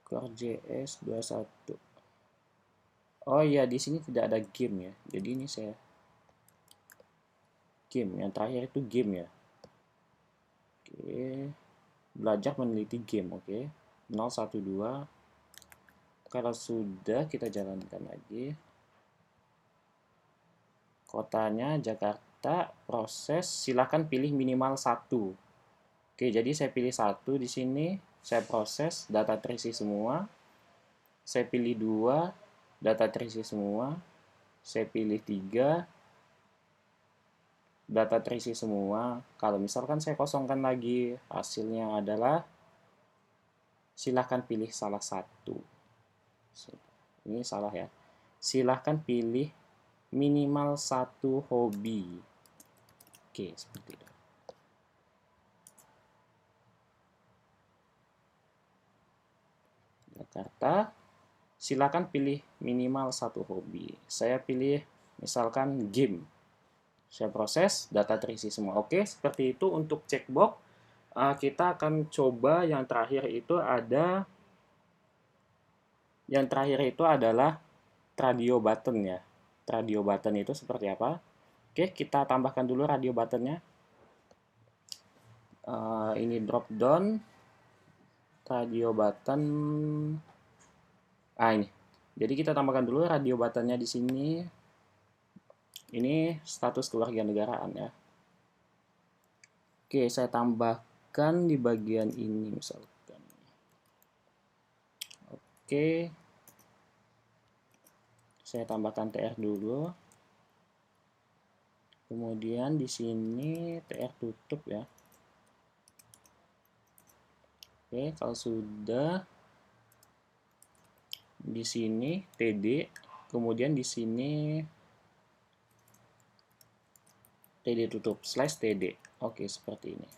Core.js 21. Oh iya, di sini tidak ada game ya. Jadi ini saya game. Yang terakhir itu game ya. Oke. Belajar meneliti game. Oke. 0, 1, 2. Kalau sudah, kita jalankan lagi. Kotanya Jakarta, proses, silakan pilih minimal 1. Oke, jadi saya pilih 1 di sini, saya proses, data terisi semua. Saya pilih 2, data terisi semua. Saya pilih 3, data terisi semua. Kalau misalkan saya kosongkan lagi, hasilnya adalah silahkan pilih salah satu. Ini salah ya. Silahkan pilih minimal 1 hobi. Oke, seperti itu. Jakarta, silakan pilih minimal 1 hobi. Saya pilih misalkan game. Saya proses, data terisi semua. Oke, seperti itu untuk checkbox. Kita akan coba yang terakhir itu adalah radio button ya. Radio button itu seperti apa? Oke, kita tambahkan dulu radio buttonnya. Ini drop down radio button. Ini. Jadi kita tambahkan dulu radio buttonnya di sini. Ini status kewarganegaraan ya. Oke, saya tambahkan di bagian ini misalkan. Oke. Saya tambahkan TR dulu. Kemudian di sini TR tutup ya. Oke, kalau sudah di sini TD, kemudian di sini TD tutup /TD. Oke, seperti ini.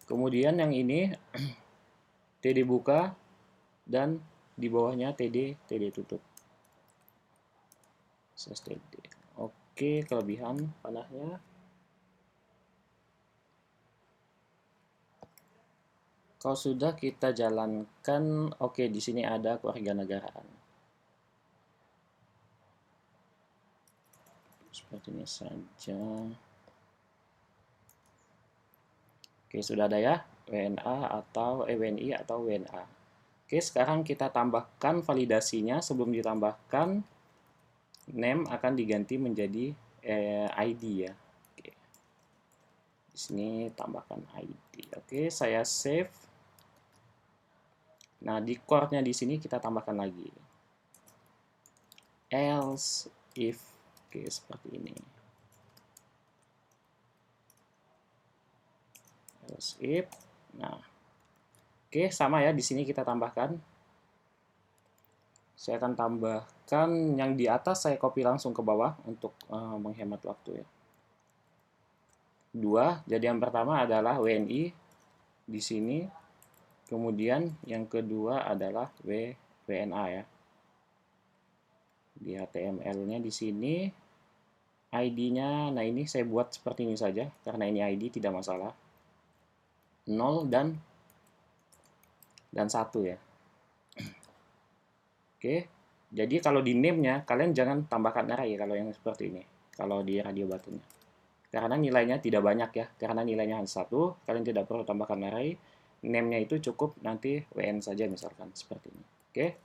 Kemudian yang ini TD buka dan di bawahnya TD tutup. /TD. Oke, kelebihan panahnya. Kalau sudah kita jalankan, oke di sini ada kewarganegaraan. Seperti ini saja. Oke, sudah ada ya, WNA atau WNI atau WNA. Oke, sekarang kita tambahkan validasinya. Sebelum ditambahkan, name akan diganti menjadi ID ya. Oke. Di sini tambahkan ID. Oke, saya save. Nah, di core-nya di sini kita tambahkan lagi. Else if, oke seperti ini. Else if, nah, oke sama ya di sini kita tambahkan. Saya akan tambahkan yang di atas, saya copy langsung ke bawah untuk menghemat waktu ya. 2, jadi yang pertama adalah WNI di sini. Kemudian yang kedua adalah WNA ya. Di HTML-nya di sini, ID-nya, nah ini saya buat seperti ini saja, karena ini ID tidak masalah. 0 dan 1 ya. Oke, jadi kalau di name-nya, kalian jangan tambahkan array kalau yang seperti ini, kalau di radio button-nya. Karena nilainya tidak banyak ya, karena nilainya hanya 1, kalian tidak perlu tambahkan array. Name-nya itu cukup nanti WN saja misalkan, seperti ini. Oke,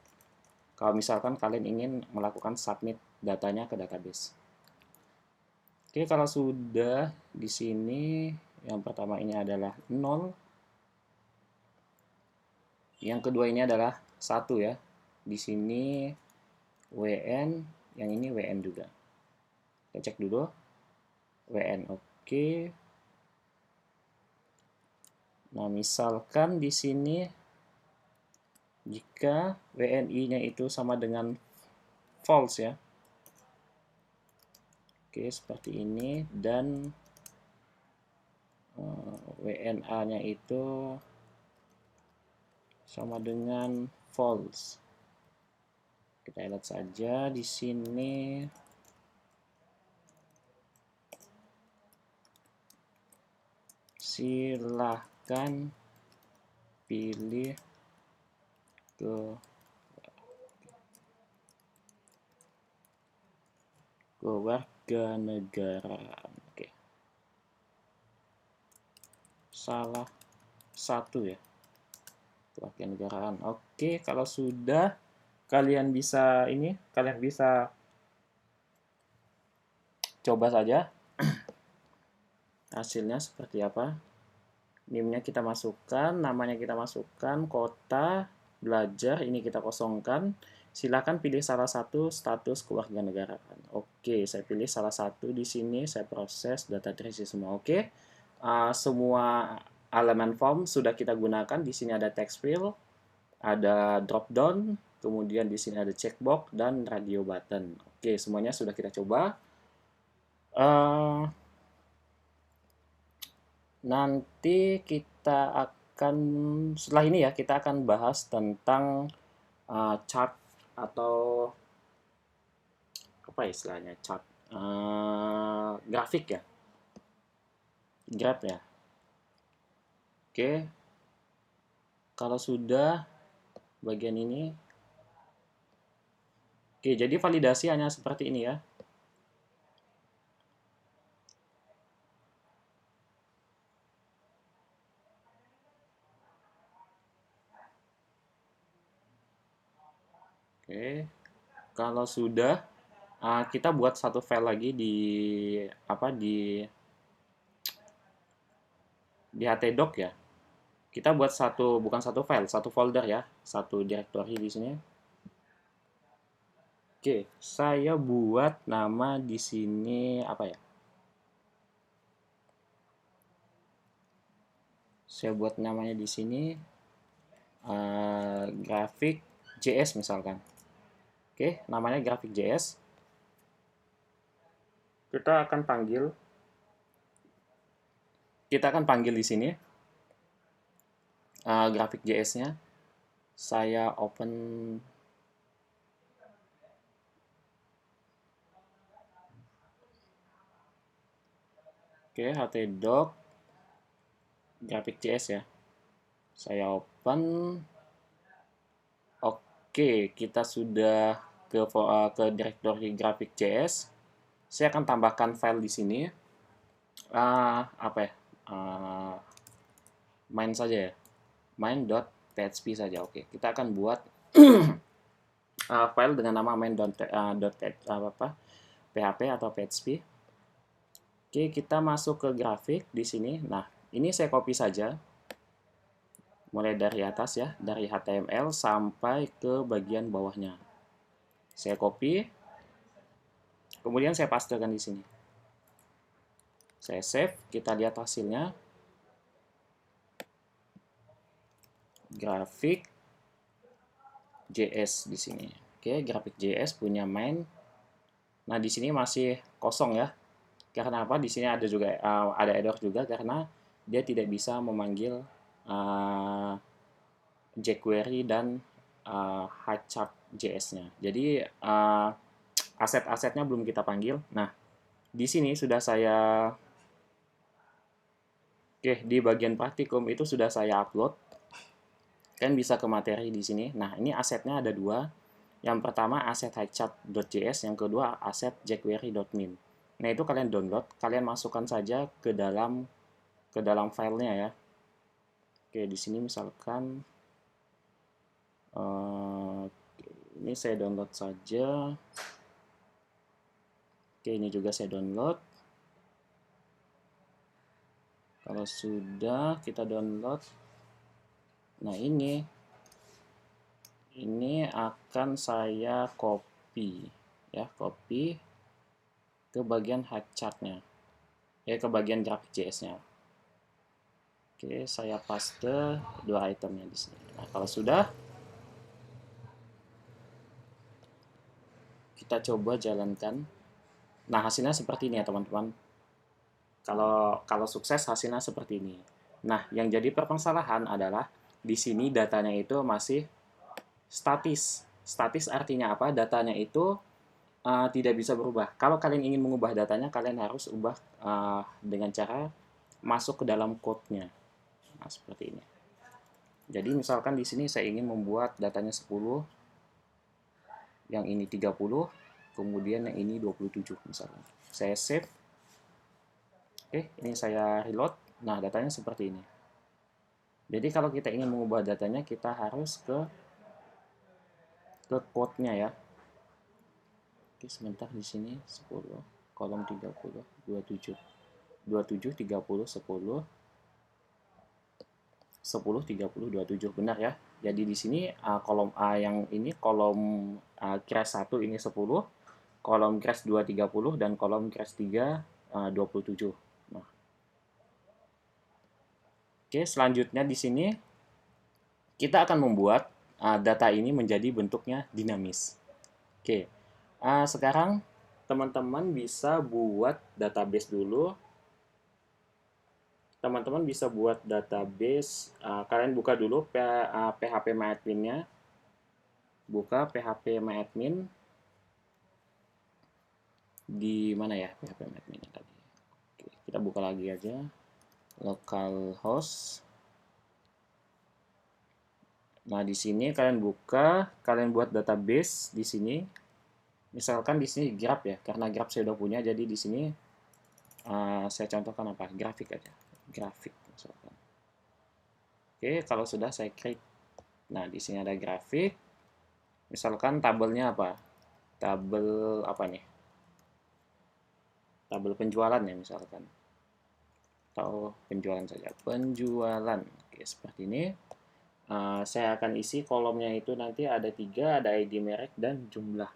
kalau misalkan kalian ingin melakukan submit datanya ke database. Oke, kalau sudah di sini, yang pertama ini adalah 0. Yang kedua ini adalah 1 ya. Di sini WN, yang ini WN juga. Kita cek dulu. WN, oke. Nah, misalkan di sini jika WNI-nya itu sama dengan false ya. Oke, seperti ini, dan WNA-nya itu sama dengan false. Kita lihat saja di sini. Silahkan pilih ke kewarganegaraan. Oke. Salah satu ya. Kewarganegaraan. Oke, kalau sudah kalian bisa coba saja hasilnya seperti apa. NIM-nya kita masukkan, namanya kita masukkan, kota, belajar, ini kita kosongkan. Silakan pilih salah satu status kewarganegaraan. Oke, saya pilih salah satu di sini, saya proses data terisi semua. Oke, semua elemen form sudah kita gunakan. Di sini ada text field, ada drop down, kemudian di sini ada checkbox dan radio button. Oke, semuanya sudah kita coba. Nanti kita akan, setelah ini ya, kita akan bahas tentang chart atau apa istilahnya, chart, grafik ya, graph ya. Oke, kalau sudah bagian ini, oke, jadi validasi hanya seperti ini ya. Oke, kalau sudah kita buat satu file lagi di htdoc ya. Kita buat bukan satu file, satu folder ya, satu directory di sini. Oke, saya buat nama di sini apa ya? Saya buat namanya di sini grafik JS misalkan. Oke, namanya grafik JS. Kita akan panggil di sini grafik JS-nya. Saya open. Oke, htdoc grafik JS ya. Saya open. Oke, kita sudah ke directory grafik JS. Saya akan tambahkan file di sini. Apa ya? Main saja ya. Main.php saja. Oke, kita akan buat file dengan nama main.php atau PHP. Oke, kita masuk ke grafik di sini. Nah, ini saya copy saja. Mulai dari atas ya, dari HTML sampai ke bagian bawahnya. Saya copy. Kemudian saya pastekan di sini. Saya save, kita lihat hasilnya. Grafik JS di sini. Oke, grafik JS punya main. Nah, di sini masih kosong ya. Karena apa? Di sini ada juga ada error juga karena dia tidak bisa memanggil jQuery dan Hotchart JS-nya. Jadi aset-asetnya belum kita panggil. Nah, di sini sudah saya di bagian praktikum itu sudah saya upload. Kan bisa ke materi di sini. Nah, ini asetnya ada dua. Yang pertama aset hotchart.js, yang kedua aset jQuery.min. Nah, itu kalian download, kalian masukkan saja ke dalam filenya ya. Oke, di sini misalkan ini saya download saja. Oke, ini juga saya download. Kalau sudah kita download, nah ini akan saya copy ya, copy ke bagian hotchart-nya, ke bagian grafik JS-nya. Oke, saya paste dua itemnya di sini. Nah, kalau sudah, kita coba jalankan. Nah, hasilnya seperti ini ya, teman-teman. Kalau sukses hasilnya seperti ini. Nah, yang jadi permasalahan adalah di sini datanya itu masih statis. Statis artinya apa? Datanya itu tidak bisa berubah. Kalau kalian ingin mengubah datanya, kalian harus ubah dengan cara masuk ke dalam code-nya. Nah, seperti ini. Jadi misalkan di sini saya ingin membuat datanya 10, yang ini 30, kemudian yang ini 27 misalnya. saya save. Oke, ini saya reload. Nah, datanya seperti ini. Jadi kalau kita ingin mengubah datanya, kita harus ke code-nya ya. Oke, sebentar di sini 10, kolom 30, 27, 27, 30, 10, 10, 30, 27, benar ya. Jadi di sini kolom A yang ini kolom crash 1 ini 10, kolom crash 2 30 dan kolom crash 3 27. Nah, oke, selanjutnya di sini kita akan membuat data ini menjadi bentuknya dinamis. Oke, sekarang teman-teman bisa buat database dulu. Teman-teman bisa buat database. Kalian buka dulu PHP MyAdmin-nya. Buka PHP MyAdmin. Di mana ya PHP MyAdmin tadi? Oke, kita buka lagi aja. Localhost. Nah, di sini kalian buka, kalian buat database di sini. Misalkan di sini graph ya, karena graph saya udah punya, jadi di sini saya contohkan apa? Grafik aja. Grafik misalkan. Oke, kalau sudah saya create. Nah, di sini ada grafik. Misalkan tabelnya apa? Tabel apa nih? Tabel penjualan ya misalkan. Atau penjualan saja. Penjualan. Oke, seperti ini. Saya akan isi kolomnya itu nanti ada 3, ada ID merek dan jumlah.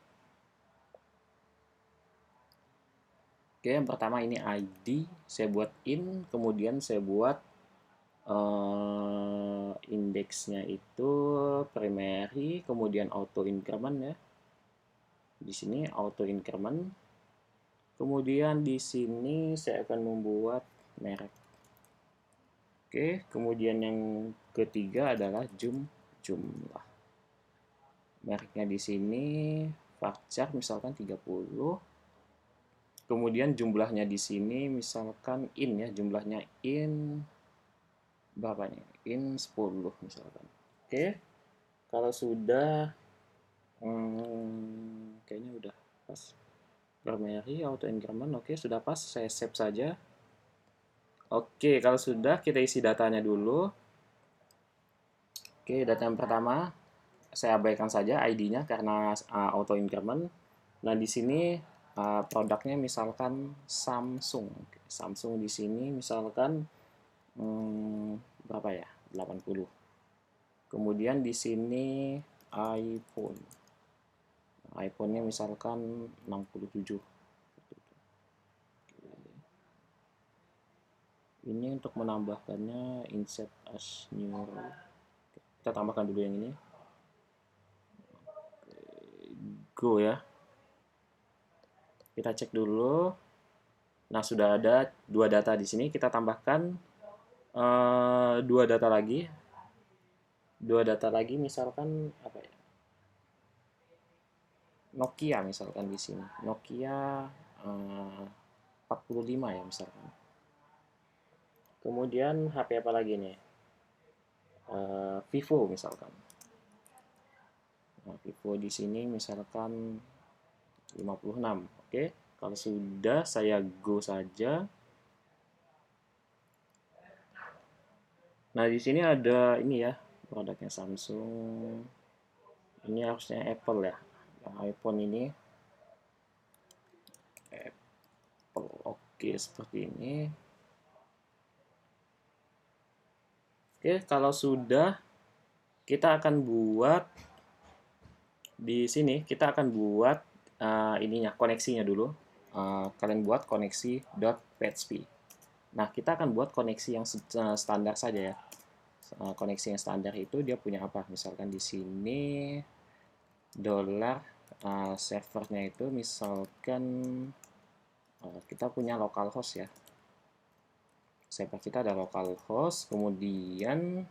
Oke, yang pertama ini ID, saya buat in, kemudian saya buat indeksnya itu primary, kemudian auto increment ya. Di sini auto increment. Kemudian di sini saya akan membuat merek. Oke, kemudian yang ketiga adalah jumlah. Mereknya di sini varchar misalkan 30. Kemudian jumlahnya di sini misalkan in ya, jumlahnya in berapa nih? In 10 misalkan. Oke. Kalau sudah kayaknya udah pas. Primary auto increment, oke, sudah pas, saya save saja. Oke, kalau sudah kita isi datanya dulu. Oke, data yang pertama saya abaikan saja ID-nya karena auto increment. Nah, di sini produknya misalkan Samsung. Samsung di sini misalkan berapa ya? 80. Kemudian di sini iPhone. iPhone-nya misalkan 67. Ini untuk menambahkannya insert as new row. Kita tambahkan dulu yang ini. Go ya. Kita cek dulu. Nah, sudah ada 2 data di sini. Kita tambahkan 2 data lagi. 2 data lagi misalkan apa ya? Nokia misalkan di sini. Nokia 45 ya misalkan. Kemudian HP apa lagi nih? Vivo misalkan. Nah, Vivo di sini misalkan 56. Oke, kalau sudah saya go saja. Nah, di sini ada ini ya, produknya Samsung. Ini harusnya Apple ya. Yang iPhone ini Apple. Oke, seperti ini. Oke, kalau sudah kita akan buat di sini kita akan buat ininya koneksinya dulu. Kalian buat koneksi.php. Nah, kita akan buat koneksi yang standar saja ya. Koneksi yang standar itu dia punya apa? Misalkan di sini dolar servernya itu misalkan kita punya localhost ya. Server kita ada localhost, kemudian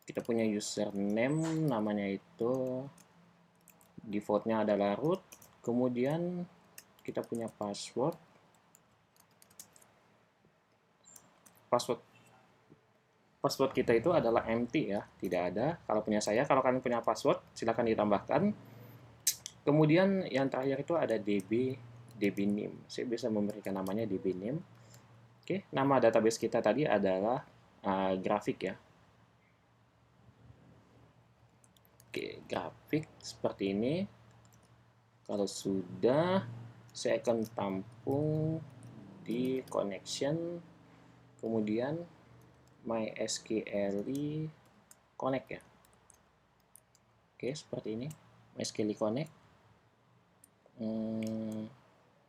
kita punya username, namanya itu defaultnya adalah root, kemudian kita punya password kita itu adalah empty ya, tidak ada. Kalau punya saya, kalau kalian punya password silahkan ditambahkan. Kemudian yang terakhir itu ada DB name. Saya bisa memberikan namanya DB name. Oke, nama database kita tadi adalah grafik ya. Oke, grafik seperti ini. Kalau sudah, saya akan tampung di connection, kemudian MySQL connect ya. Oke, seperti ini. MySQL connect.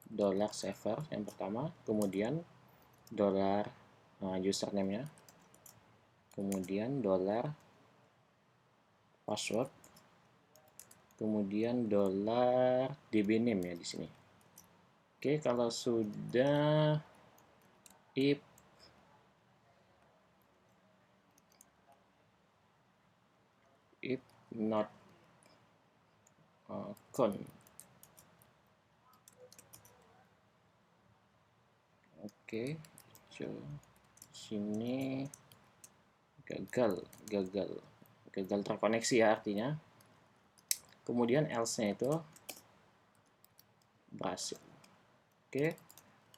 Dollar server yang pertama, kemudian dollar username-nya, kemudian dollar password, kemudian dollar db name ya di sini. Oke, kalau sudah, if not con. Oke, sini gagal terkoneksi ya artinya. Kemudian else-nya itu berhasil. Oke,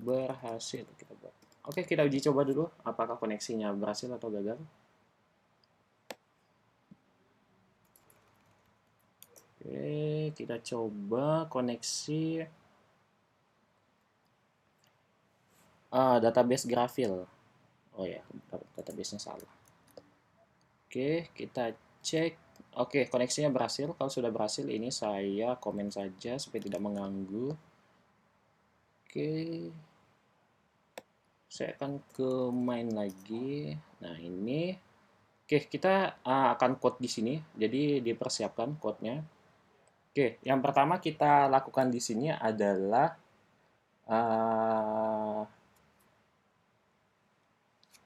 berhasil kita buat. Oke, kita uji coba dulu apakah koneksinya berhasil atau gagal. Oke, kita coba koneksi database Graphil. Oh ya, database-nya salah. Oke, kita cek. Oke, koneksinya berhasil. Kalau sudah berhasil, ini saya komen saja supaya tidak mengganggu. Oke, saya akan ke main lagi. Nah, ini. Oke, kita akan code di sini. Jadi dipersiapkan code-nya. Oke, yang pertama kita lakukan di sini adalah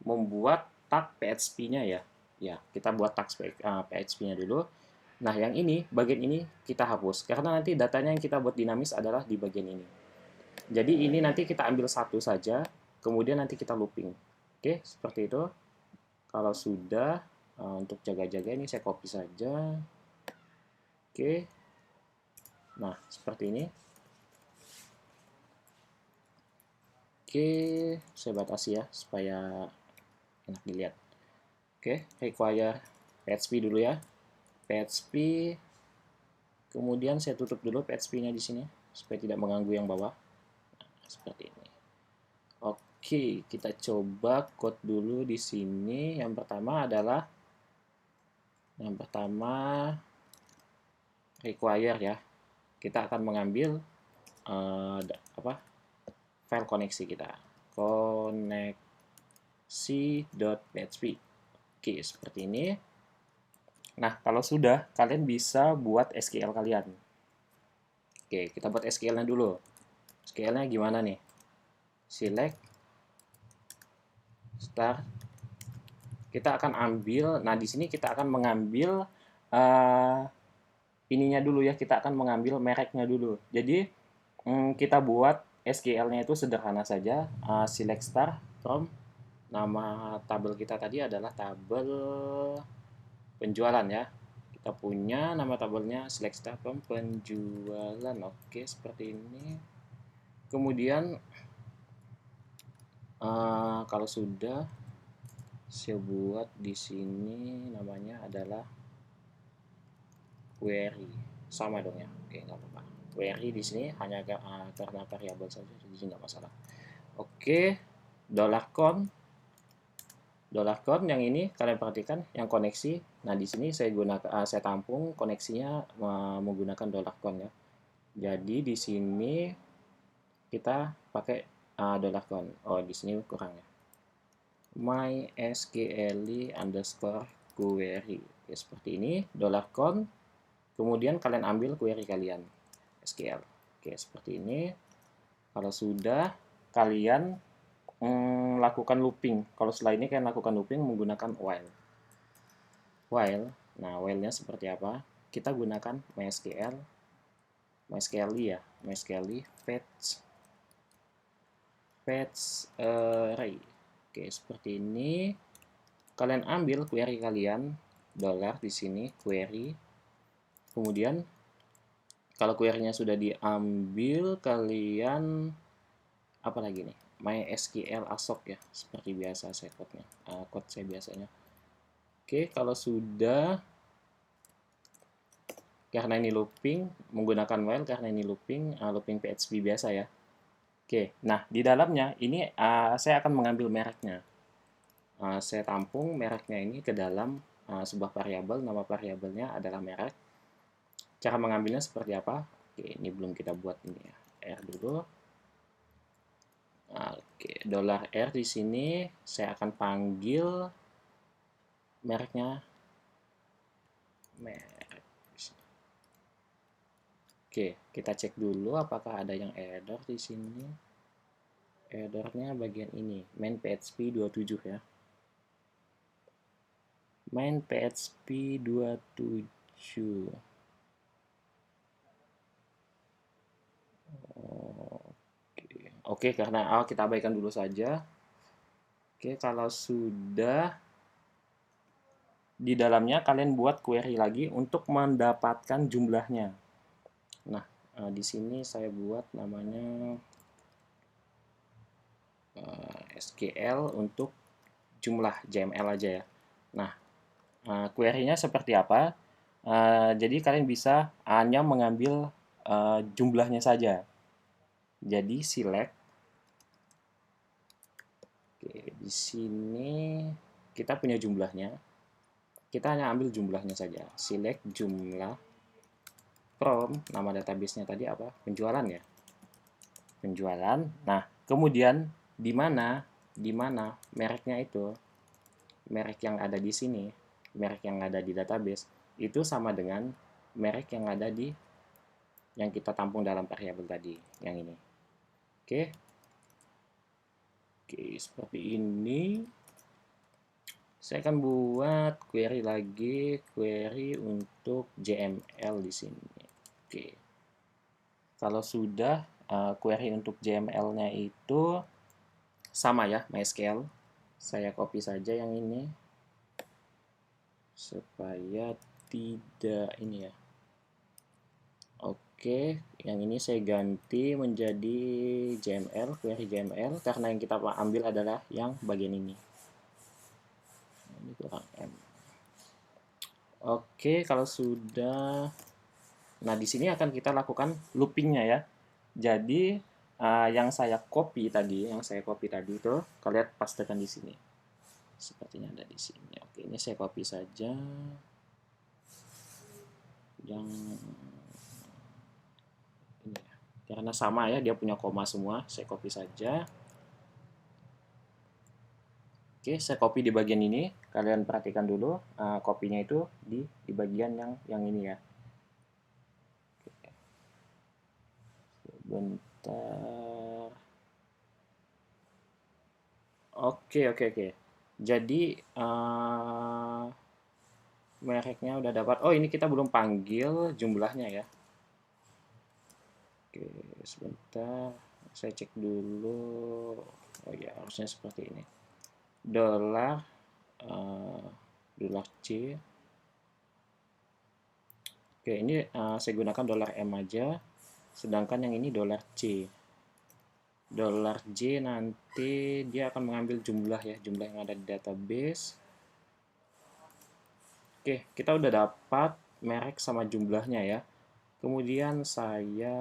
membuat tag PHP-nya ya. Ya, kita buat tag PHP-nya dulu. Nah, yang ini, bagian ini kita hapus. Karena nanti datanya yang kita buat dinamis adalah di bagian ini. Jadi ini nanti kita ambil satu saja, kemudian nanti kita looping. Oke, seperti itu. Kalau sudah, untuk jaga-jaga ini saya copy saja. Oke. Nah, seperti ini. Oke, saya batasi ya, supaya enak dilihat. Oke, require PHP dulu ya. PHP, kemudian saya tutup dulu PHP-nya di sini supaya tidak mengganggu yang bawah. Nah, seperti ini. Oke, kita coba code dulu di sini. Yang pertama adalah require ya. Kita akan mengambil file koneksi kita. Koneksi.php. Oke, seperti ini. Nah, kalau sudah, kalian bisa buat SQL kalian. Oke, kita buat SQL-nya dulu. SQL-nya gimana nih? Select, start. Kita akan ambil, nah di sini kita akan mengambil ininya dulu ya, kita akan mengambil mereknya dulu. Jadi, kita buat SQL-nya itu sederhana saja. Select star from, nama tabel kita tadi adalah tabel penjualan ya. Kita punya nama tabelnya select star from penjualan. Oke, seperti ini. Kemudian kalau sudah, saya buat di sini namanya adalah query. Sama dong ya. Oke, nggak apa-apa. Query di sini hanya karena variabel saja, jadi nggak masalah. Oke, $count yang ini kalian perhatikan yang koneksi. Nah, di sini saya saya tampung koneksinya menggunakan $count ya. Jadi di sini kita pakai $count. Oh, di sini kurang ya. MySQL underscore query. Ya, seperti ini, $count. Kemudian kalian ambil query kalian, SQL. Oke, seperti ini. Kalau sudah, kalian lakukan looping. Kalau setelah ini kalian lakukan looping menggunakan while. Nah, while-nya seperti apa? Kita gunakan MySQL ya, MySQL fetch array. Oke, seperti ini. Kalian ambil query kalian, $ di sini query. Kemudian Kalau query-nya sudah diambil, kalian apa lagi nih? MySQL ASOC ya, seperti biasa saya code-nya, code saya biasanya. Oke, kalau sudah, karena ini looping, menggunakan while karena ini looping, looping PHP biasa ya. Oke, nah di dalamnya ini saya akan mengambil mereknya. Saya tampung mereknya ini ke dalam sebuah variabel, nama variabelnya adalah merek. Cara mengambilnya seperti apa? Oke, ini belum kita buat ini ya. R dulu. Oke, $R di sini saya akan panggil mereknya merek. Oke, kita cek dulu apakah ada yang error di sini. Errornya bagian ini, main PHP 27 ya. Main PHP 27. Oke, karena kita abaikan dulu saja. Oke, kalau sudah di dalamnya kalian buat query lagi untuk mendapatkan jumlahnya. Nah, di sini saya buat namanya SQL untuk jumlah JML aja ya. Nah, query-nya seperti apa? Jadi kalian bisa hanya mengambil jumlahnya saja. Jadi select. Oke, di sini kita punya jumlahnya. Kita hanya ambil jumlahnya saja. Select jumlah from, nama database-nya tadi apa? Penjualan ya. Penjualan. Nah, kemudian di mana mereknya itu, merek yang ada di sini, merek yang ada di database itu sama dengan merek yang ada di yang kita tampung dalam variabel tadi, yang ini. Oke. Oke, seperti ini. Saya akan buat query lagi, query untuk JML di sini. Oke. Kalau sudah query untuk JML-nya itu sama ya, MySQL. Saya copy saja yang ini supaya tidak ini ya. Oke, yang ini saya ganti menjadi JML, query JML karena yang kita ambil adalah yang bagian ini. Ini kurang M. Oke, kalau sudah, nah di sini akan kita lakukan loopingnya ya. Jadi yang saya copy tadi itu kalian pastekan di sini. Sepertinya ada di sini. Oke, ini saya copy saja. Yang ini ya. Karena sama ya, dia punya koma semua, saya copy saja. Oke, saya copy di bagian ini. Kalian perhatikan dulu, kopinya itu di bagian yang ini ya. Bentar. Oke. Jadi mereknya udah dapat. Oh, ini kita belum panggil jumlahnya ya. Oke, sebentar. Saya cek dulu. Oh ya, harusnya seperti ini. Dolar $C. Oke, ini saya gunakan $M aja. Sedangkan yang ini $C. $J nanti dia akan mengambil jumlah ya, jumlah yang ada di database. Oke, kita udah dapat merek sama jumlahnya ya. Kemudian saya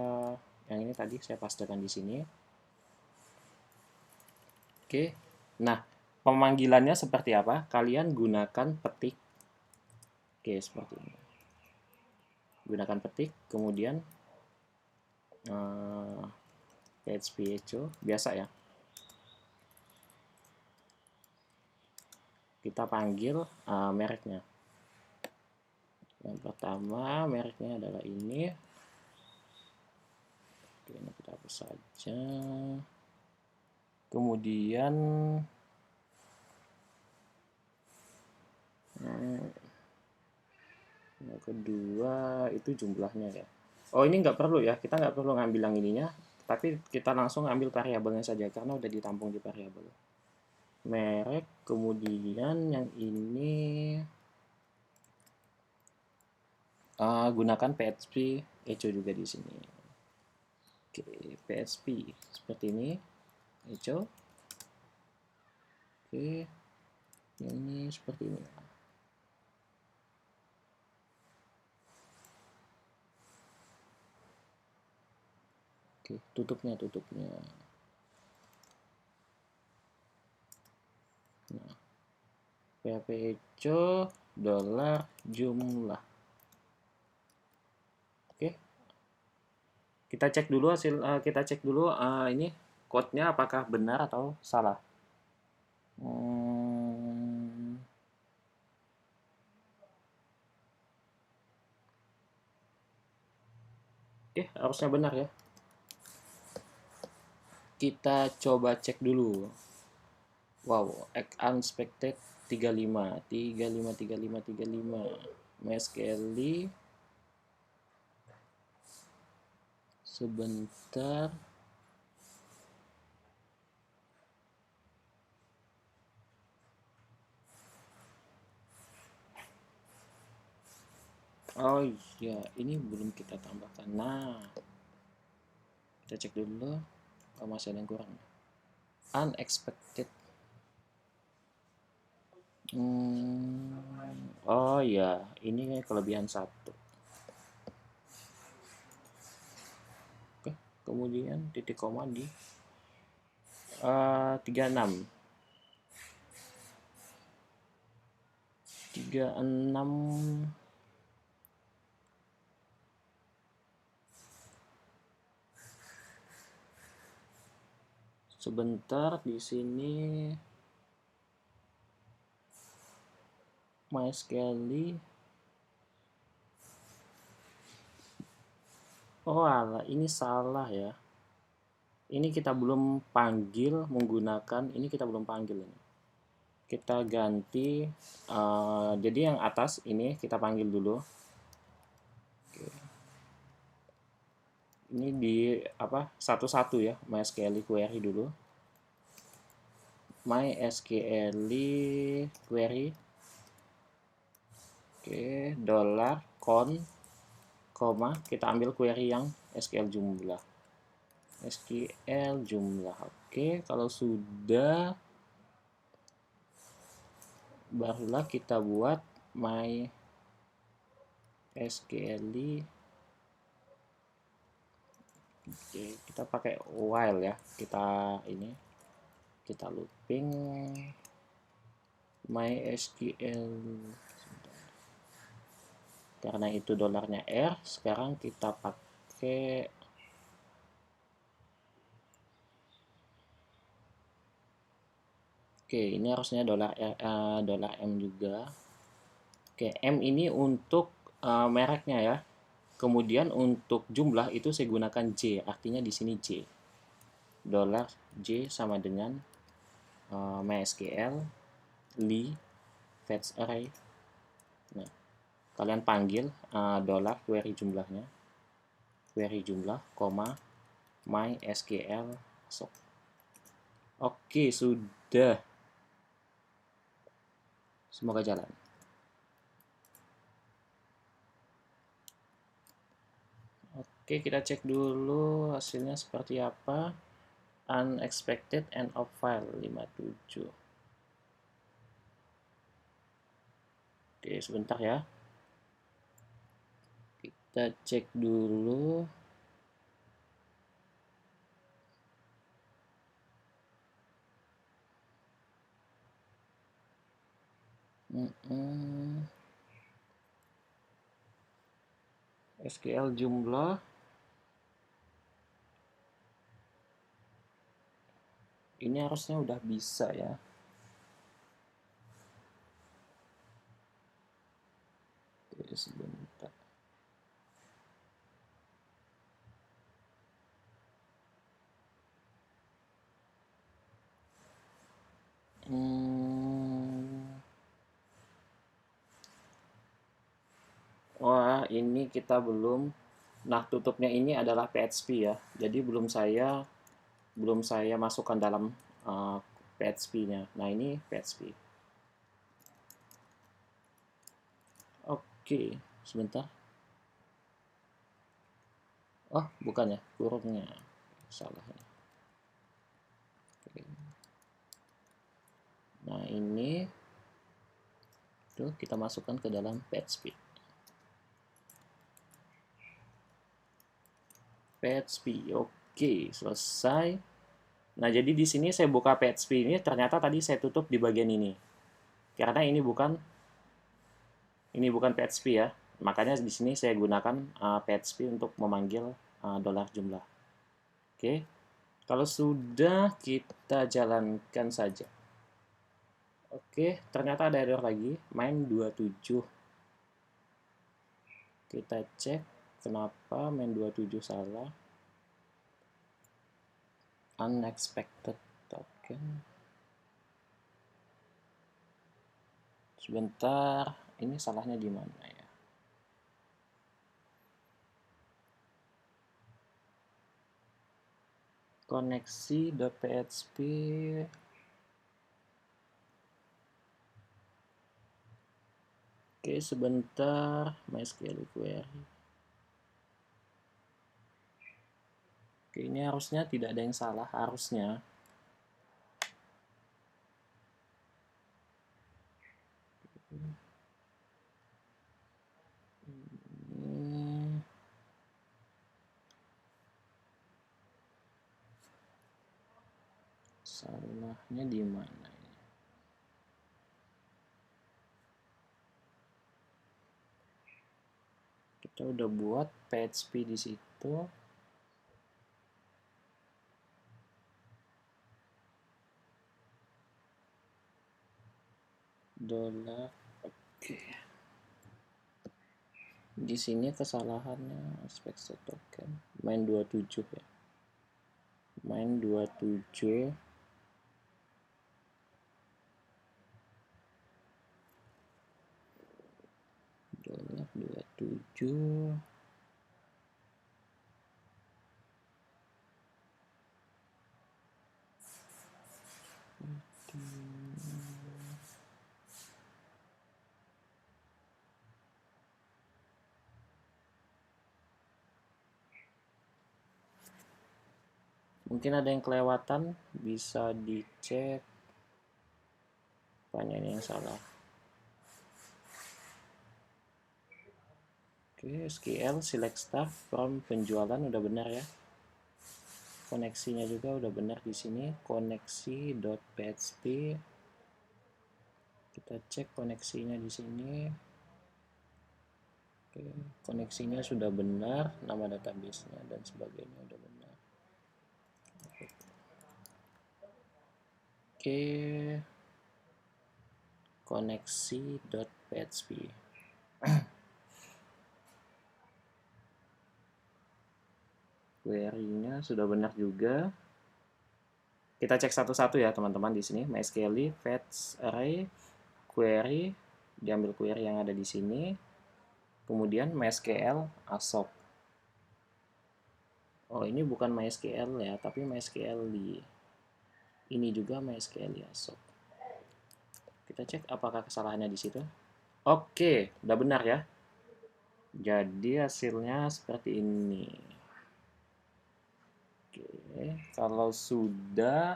yang ini tadi saya pastekan di sini. Oke. Nah, pemanggilannya seperti apa? Kalian gunakan petik. Oke, seperti ini. Gunakan petik, kemudian PHP echo biasa ya. Kita panggil mereknya. Yang pertama mereknya adalah ini. Oke, ini kita hapus saja. Kemudian yang kedua itu jumlahnya ya. Oh, ini nggak perlu ya, kita nggak perlu ngambil yang ininya, tapi kita langsung ambil variabelnya saja karena udah ditampung di variabel. Merek, kemudian yang ini gunakan PHP echo juga di sini. Oke, PHP seperti ini, echo. Oke, ini seperti ini. Oke, tutupnya. Nah, PHP echo dolar jumlah. Oke, kita cek dulu ini code-nya apakah benar atau salah. Oke, harusnya benar ya. Kita coba cek dulu. Wow, unexpected 35. MySQL sebentar. Oh iya, ini belum kita tambahkan. Nah, kita cek dulu. Oh, masih ada yang kurang. Unexpected. Oh ya, ini kelebihan 1. Oke, kemudian titik koma di 36. 36. Sebentar, di sini MySQL. Oh alah, ini salah ya. Ini kita belum panggil menggunakan, ini kita belum panggil ini. Kita ganti, jadi yang atas ini kita panggil dulu. Oke. Ini di apa, satu-satu ya, MySQL query dulu. MySQL query. Oke, dollar count, koma, kita ambil query yang SQL jumlah. Oke, kalau sudah, barulah kita buat MySQL. Oke, kita pakai while ya. Kita looping MySQL. Karena itu dolarnya R, sekarang kita pakai Oke, ini harusnya dolar M juga. Oke, M ini untuk mereknya ya. Kemudian untuk jumlah itu saya gunakan J, artinya di sini J. Dolar J sama dengan MySQL fetch array. Nah, kalian panggil dolar query jumlahnya, query jumlah, koma, MySQL masuk. Oke, sudah. Semoga jalan. Oke, kita cek dulu hasilnya seperti apa. Unexpected end of file 57. Oke, sebentar ya. Kita cek dulu. SQL jumlah. Ini harusnya udah bisa ya. Oke, sebentar. Wah, ini kita belum. Nah, tutupnya ini adalah PHP ya. Jadi belum saya masukkan dalam PHP-nya. Nah, ini PHP. Oke, sebentar. Oh, bukan ya, kurungnya. Salah. Oke. Nah, ini tuh kita masukkan ke dalam PHP. PHP. Oke, selesai. Nah, jadi di sini saya buka PHP ini, ternyata tadi saya tutup di bagian ini. Karena ini bukan PHP ya. Makanya di sini saya gunakan PHP untuk memanggil dolar jumlah. Oke. Kalau sudah, kita jalankan saja. Oke, ternyata ada error lagi, main 27. Kita cek kenapa main 27 salah. Unexpected token. Sebentar, ini salahnya di mana ya? Koneksi.php. Oke, sebentar, MySQL query. Oke, ini harusnya tidak ada yang salah, harusnya. Ini salahnya di mana ini? Kita udah buat PHP di situ. Dolar. Oke. Di sini kesalahannya expected token main 27 ya. Main 27. Dolar 27. Mungkin ada yang kelewatan, bisa dicek apanya ini yang salah. Oke, SQL select start from penjualan udah benar ya. Koneksinya juga udah benar di sini, koneksi.php. Kita cek koneksinya di sini. Oke, koneksinya sudah benar, nama database-nya dan sebagainya udah benar. Oke, koneksi.php. Query-nya sudah benar juga. Kita cek satu-satu ya teman-teman di sini. MySQL fetch array query, diambil query yang ada di sini. Kemudian MySQL ASOP. Oh, ini bukan MySQL ya, tapi MySQL ini juga MySQL ASOP. Kita cek apakah kesalahannya di situ. Oke, udah benar ya. Jadi hasilnya seperti ini. Oke, kalau sudah,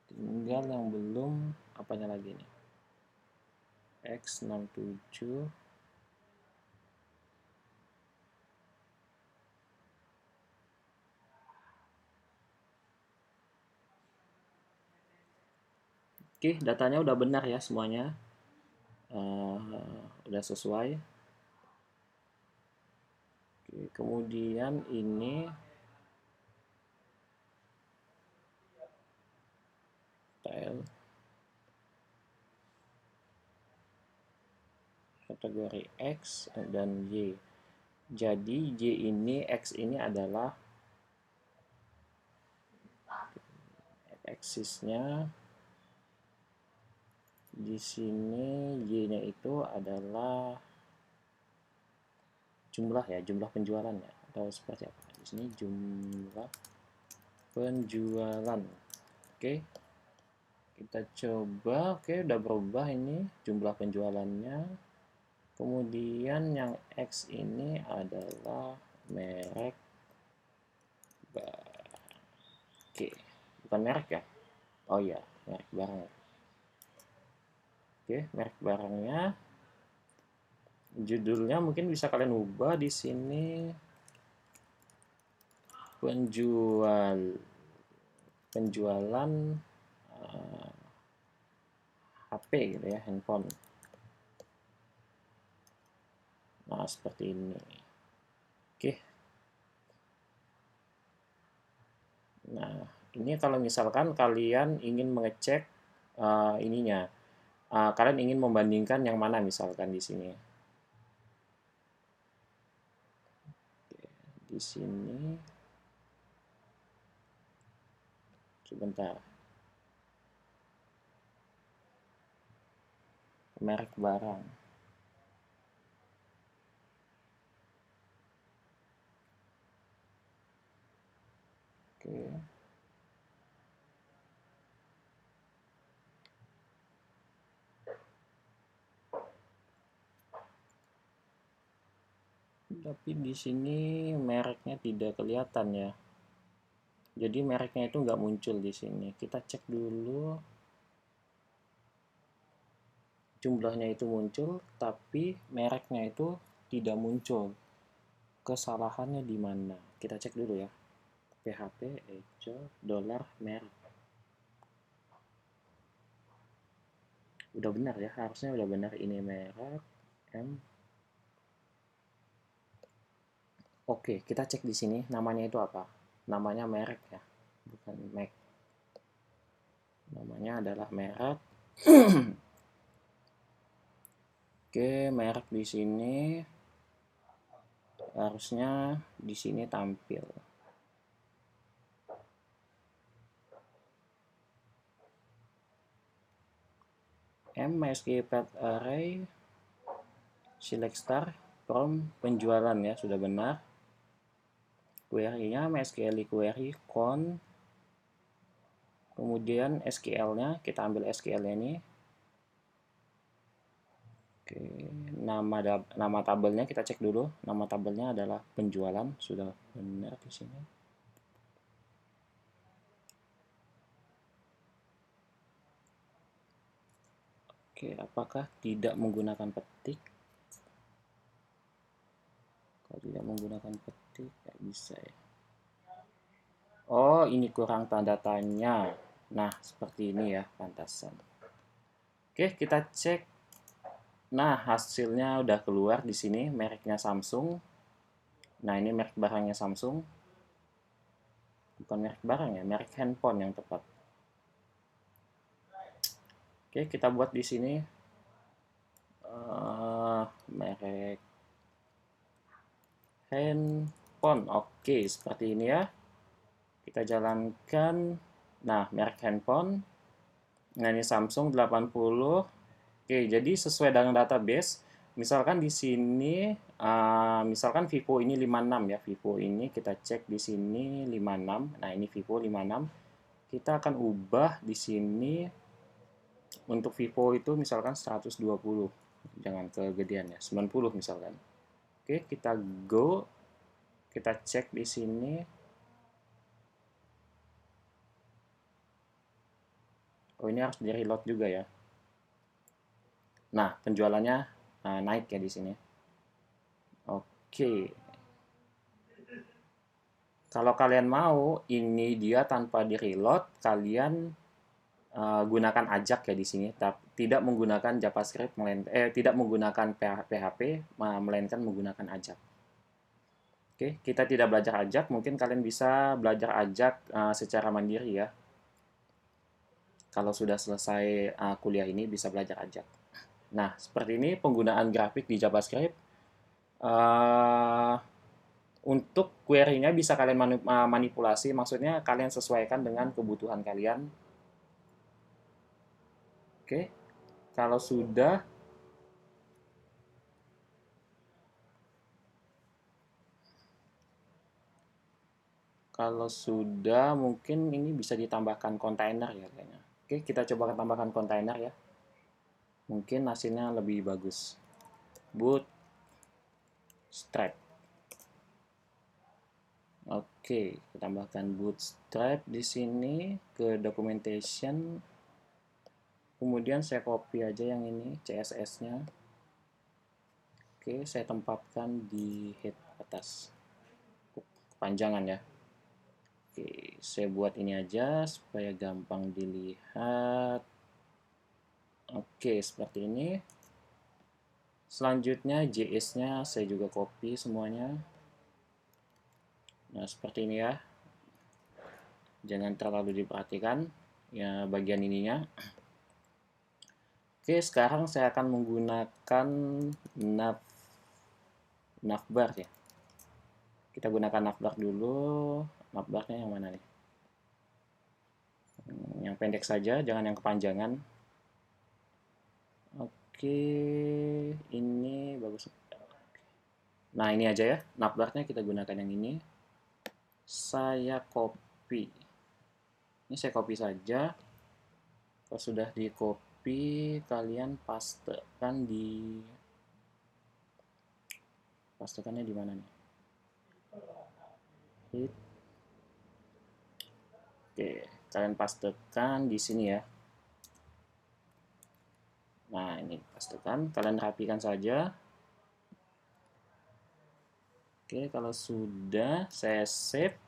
tinggal yang belum, apanya lagi nih? X67. Oke, datanya udah benar ya semuanya. Udah sesuai. Oke, kemudian ini tile kategori X dan Y. Jadi Y ini, X ini adalah aksisnya. Di sini Y-nya itu adalah jumlah ya, jumlah penjualan ya, atau seperti apa? Di sini jumlah penjualan. Oke, kita coba. Oke, udah berubah ini jumlah penjualannya. Kemudian yang X ini adalah merek Oke, bukan merek ya? Oh iya, merek barang. Oke, merek barangnya, judulnya mungkin bisa kalian ubah di sini, penjualan HP gitu ya, handphone. Nah, seperti ini. Oke. Nah, ini kalau misalkan kalian ingin mengecek ininya, kalian ingin membandingkan yang mana misalkan di sini. Oke, di sini sebentar. Merek barang. Oke. Tapi di sini mereknya tidak kelihatan ya. Jadi mereknya itu nggak muncul di sini. Kita cek dulu. Jumlahnya itu muncul, tapi mereknya itu tidak muncul. Kesalahannya di mana? Kita cek dulu ya. PHP, echo, dolar, merek. Udah benar ya, harusnya udah benar ini merek. M. Oke, kita cek di sini namanya itu apa? Namanya merek ya, bukan Mac. Namanya adalah merek. Oke, merek di sini harusnya di sini tampil. M MySQL Path Array select star from penjualan ya, sudah benar. Query-nya MySQL query con, kemudian SQL-nya kita ambil SQL-nya ini. Oke, nama tabelnya kita cek dulu. Nama tabelnya adalah penjualan, sudah benar di sini. Oke, apakah tidak menggunakan petik? Kalau tidak menggunakan petik, nggak bisa ya. Oh, ini kurang tanda tanya. Nah, seperti ini ya, pantasan. Oke, kita cek. Nah, hasilnya udah keluar di sini, mereknya Samsung. Nah, ini merek barangnya Samsung. Bukan merek barang ya, merek handphone yang tepat. Oke, kita buat di sini merek handphone. Oke, seperti ini ya. Kita jalankan. Nah, merek handphone. Nah, ini Samsung 80. Oke, jadi sesuai dengan database, misalkan di sini, misalkan Vivo ini 56 ya. Vivo ini kita cek di sini 56. Nah, ini Vivo 56. Kita akan ubah di sini untuk Vivo itu misalkan 120. Jangan kegedean ya, 90 misalkan. Oke, kita go. Kita cek di sini. Oh, ini harus di-reload juga ya. Nah, penjualannya naik ya di sini. Oke. Kalau kalian mau ini dia tanpa di-reload, kalian gunakan ajak ya di sini, tapi tidak menggunakan JavaScript, tidak menggunakan PHP, melainkan menggunakan ajak. Oke, kita tidak belajar ajak, mungkin kalian bisa belajar ajak secara mandiri ya. Kalau sudah selesai kuliah ini bisa belajar ajak. Nah, seperti ini penggunaan grafik di JavaScript. Uh, untuk query-nya bisa kalian manipulasi, maksudnya kalian sesuaikan dengan kebutuhan kalian. Oke, kalau sudah mungkin ini bisa ditambahkan kontainer ya kayaknya. Oke, kita coba tambahkan kontainer ya. Mungkin hasilnya lebih bagus. bootstrap. Oke, kita tambahkan bootstrap di sini ke documentation. Kemudian saya copy aja yang ini CSS-nya. Oke, saya tempatkan di head atas. Kepanjangan ya. Oke, saya buat ini aja supaya gampang dilihat. Oke, seperti ini. Selanjutnya JS-nya saya juga copy semuanya. Nah, seperti ini ya. Jangan terlalu diperhatikan ya bagian ininya. Oke, sekarang saya akan menggunakan navbar ya. Kita gunakan navbar dulu. Navbarnya yang mana nih? Yang pendek saja, jangan yang kepanjangan. Oke, ini bagus. Nah, ini aja ya. Navbarnya kita gunakan yang ini. Saya copy. Ini saya copy saja. Kalau sudah di copy, kalian pastekannya di mana nih? Hit. Oke, kalian pastekan di sini ya. Nah, ini pastekan, kalian rapikan saja. Oke, kalau sudah saya save.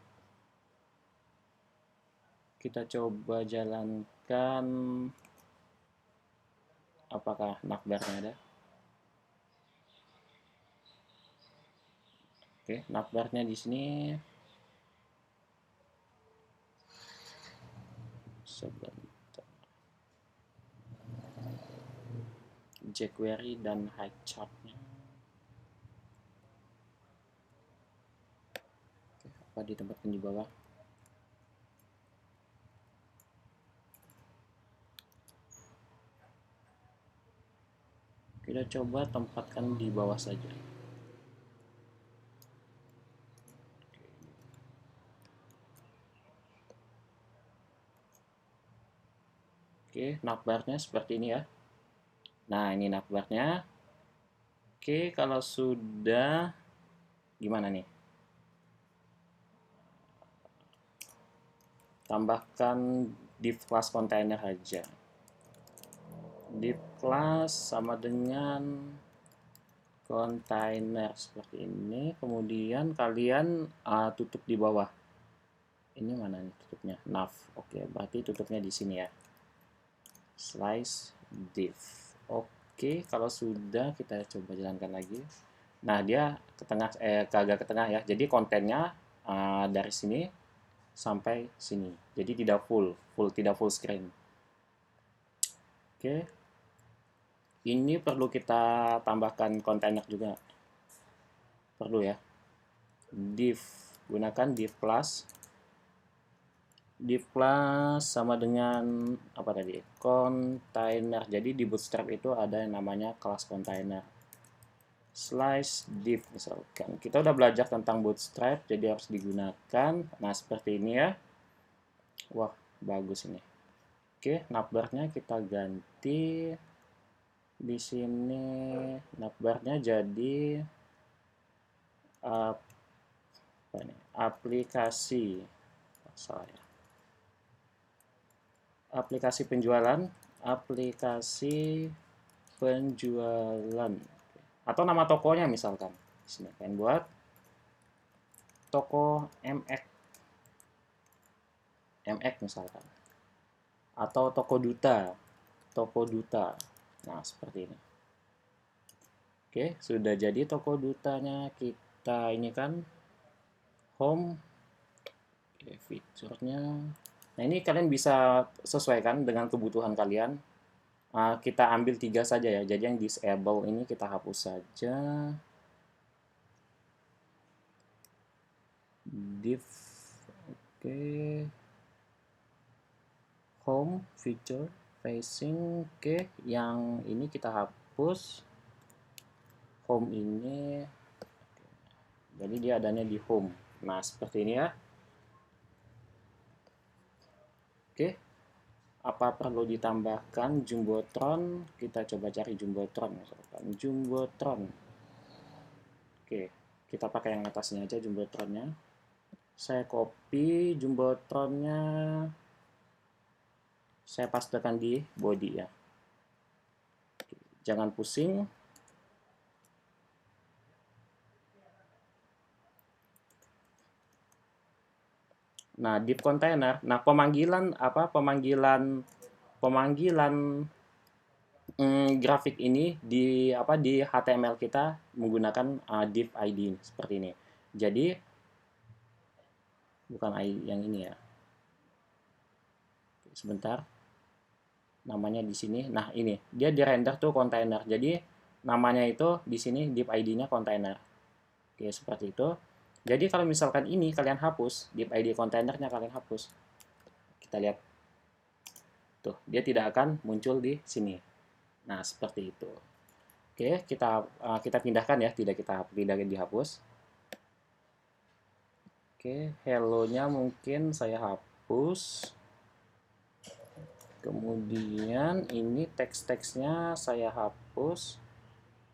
Kita coba jalankan apakah navbarnya ada. Oke, navbarnya di sini. Sebentar. jQuery dan highchartnya. Oke, apa ditempatkan di bawah? Kita coba tempatkan di bawah saja. Oke, navbarnya seperti ini ya. Nah, ini navbarnya. Oke, kalau sudah gimana nih? Tambahkan div class container aja. Div class sama dengan container seperti ini. Kemudian kalian tutup di bawah. Ini mana nih tutupnya? Nav. Oke, berarti tutupnya di sini ya. Slice div. Oke, kalau sudah kita coba jalankan lagi. Nah, dia ke tengah agak ke tengah ya. Jadi kontennya dari sini sampai sini. Jadi tidak tidak full screen. Oke. Ini perlu kita tambahkan kontainer juga. Perlu ya. Div, gunakan div plus. Div plus sama dengan apa tadi? Container. Jadi di Bootstrap itu ada yang namanya kelas container. Slice div misalkan. Kita udah belajar tentang Bootstrap, jadi harus digunakan. Nah, seperti ini ya. Wah, bagus ini. Oke, navbarnya kita ganti. Di sini navbarnya jadi apa nih? Aplikasi. Salah ya. Aplikasi penjualan, atau nama tokonya misalkan. Di sini pengen buat toko MX misalkan. Atau toko duta. Nah, seperti ini. Oke, sudah jadi toko dutanya. Kita ini kan home. Oke, fiturnya. Nah, ini kalian bisa sesuaikan dengan kebutuhan kalian. Kita ambil 3 saja ya. Jadi yang disable ini kita hapus saja. Div. Oke. Home, feature, facing. Oke, yang ini kita hapus. Home ini. Jadi dia adanya di home. Nah, seperti ini ya. Oke. Apa perlu ditambahkan jumbotron? Kita coba cari jumbotron misalkan. Jumbotron. Oke, kita pakai yang atasnya aja jumbotronnya. Saya copy jumbotronnya. Saya pastekan di body ya. Jangan pusing. Nah, div container. Nah, pemanggilan grafik ini di HTML kita menggunakan div ID seperti ini. Jadi bukan ID yang ini ya. Sebentar. Namanya di sini. Nah, ini dia di render tuh container. Jadi namanya itu di sini div ID-nya container. Oke, seperti itu. Jadi kalau misalkan ini kalian hapus, div ID kontainernya kalian hapus. Kita lihat. Tuh, dia tidak akan muncul di sini. Nah, seperti itu. Oke, kita pindahkan ya, tidak kita pindahkan dihapus. Oke, hello-nya mungkin saya hapus. Kemudian ini teks-teksnya saya hapus.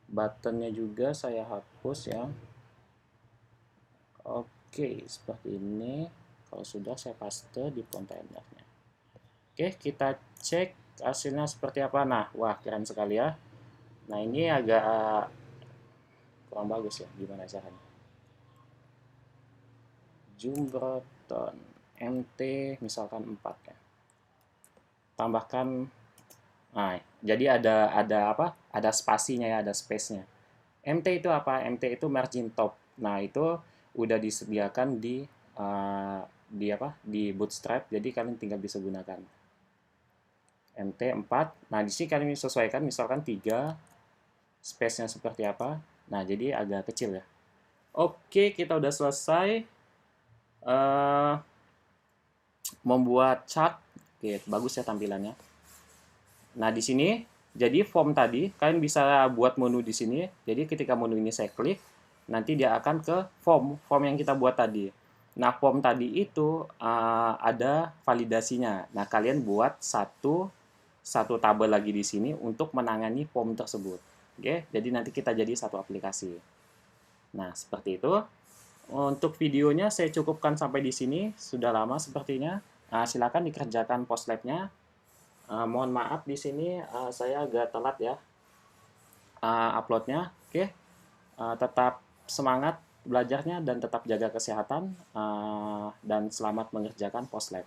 Buttonnya juga saya hapus ya. Oke, seperti ini. Kalau sudah saya paste di kontainernya. Oke, kita cek hasilnya seperti apa. Nah, wah keren sekali ya. Nah, ini agak kurang bagus ya. Gimana caranya? Jumbotron MT misalkan 4 ya. Tambahkan, nah, jadi ada apa? Ada spasinya ya, ada space-nya. MT itu apa? MT itu margin top. Nah, itu udah disediakan di apa? Di Bootstrap, jadi kalian tinggal bisa gunakan. MT 4. Nah, di sini kalian sesuaikan misalkan 3, space-nya seperti apa. Nah, jadi agak kecil ya. Oke, kita udah selesai membuat chart. Oke, bagus ya tampilannya. Nah, di sini jadi form tadi kalian bisa buat menu di sini. Jadi ketika menu ini saya klik, nanti dia akan ke form yang kita buat tadi. Nah, form tadi itu ada validasinya. Nah, kalian buat satu tabel lagi di sini untuk menangani form tersebut. Oke, jadi nanti kita jadi satu aplikasi. Nah, seperti itu. Untuk videonya saya cukupkan sampai di sini. Sudah lama sepertinya. Silakan dikerjakan post lab-nya. Mohon maaf di sini saya agak telat ya uploadnya. Oke, tetap semangat belajarnya dan tetap jaga kesehatan dan selamat mengerjakan post lab.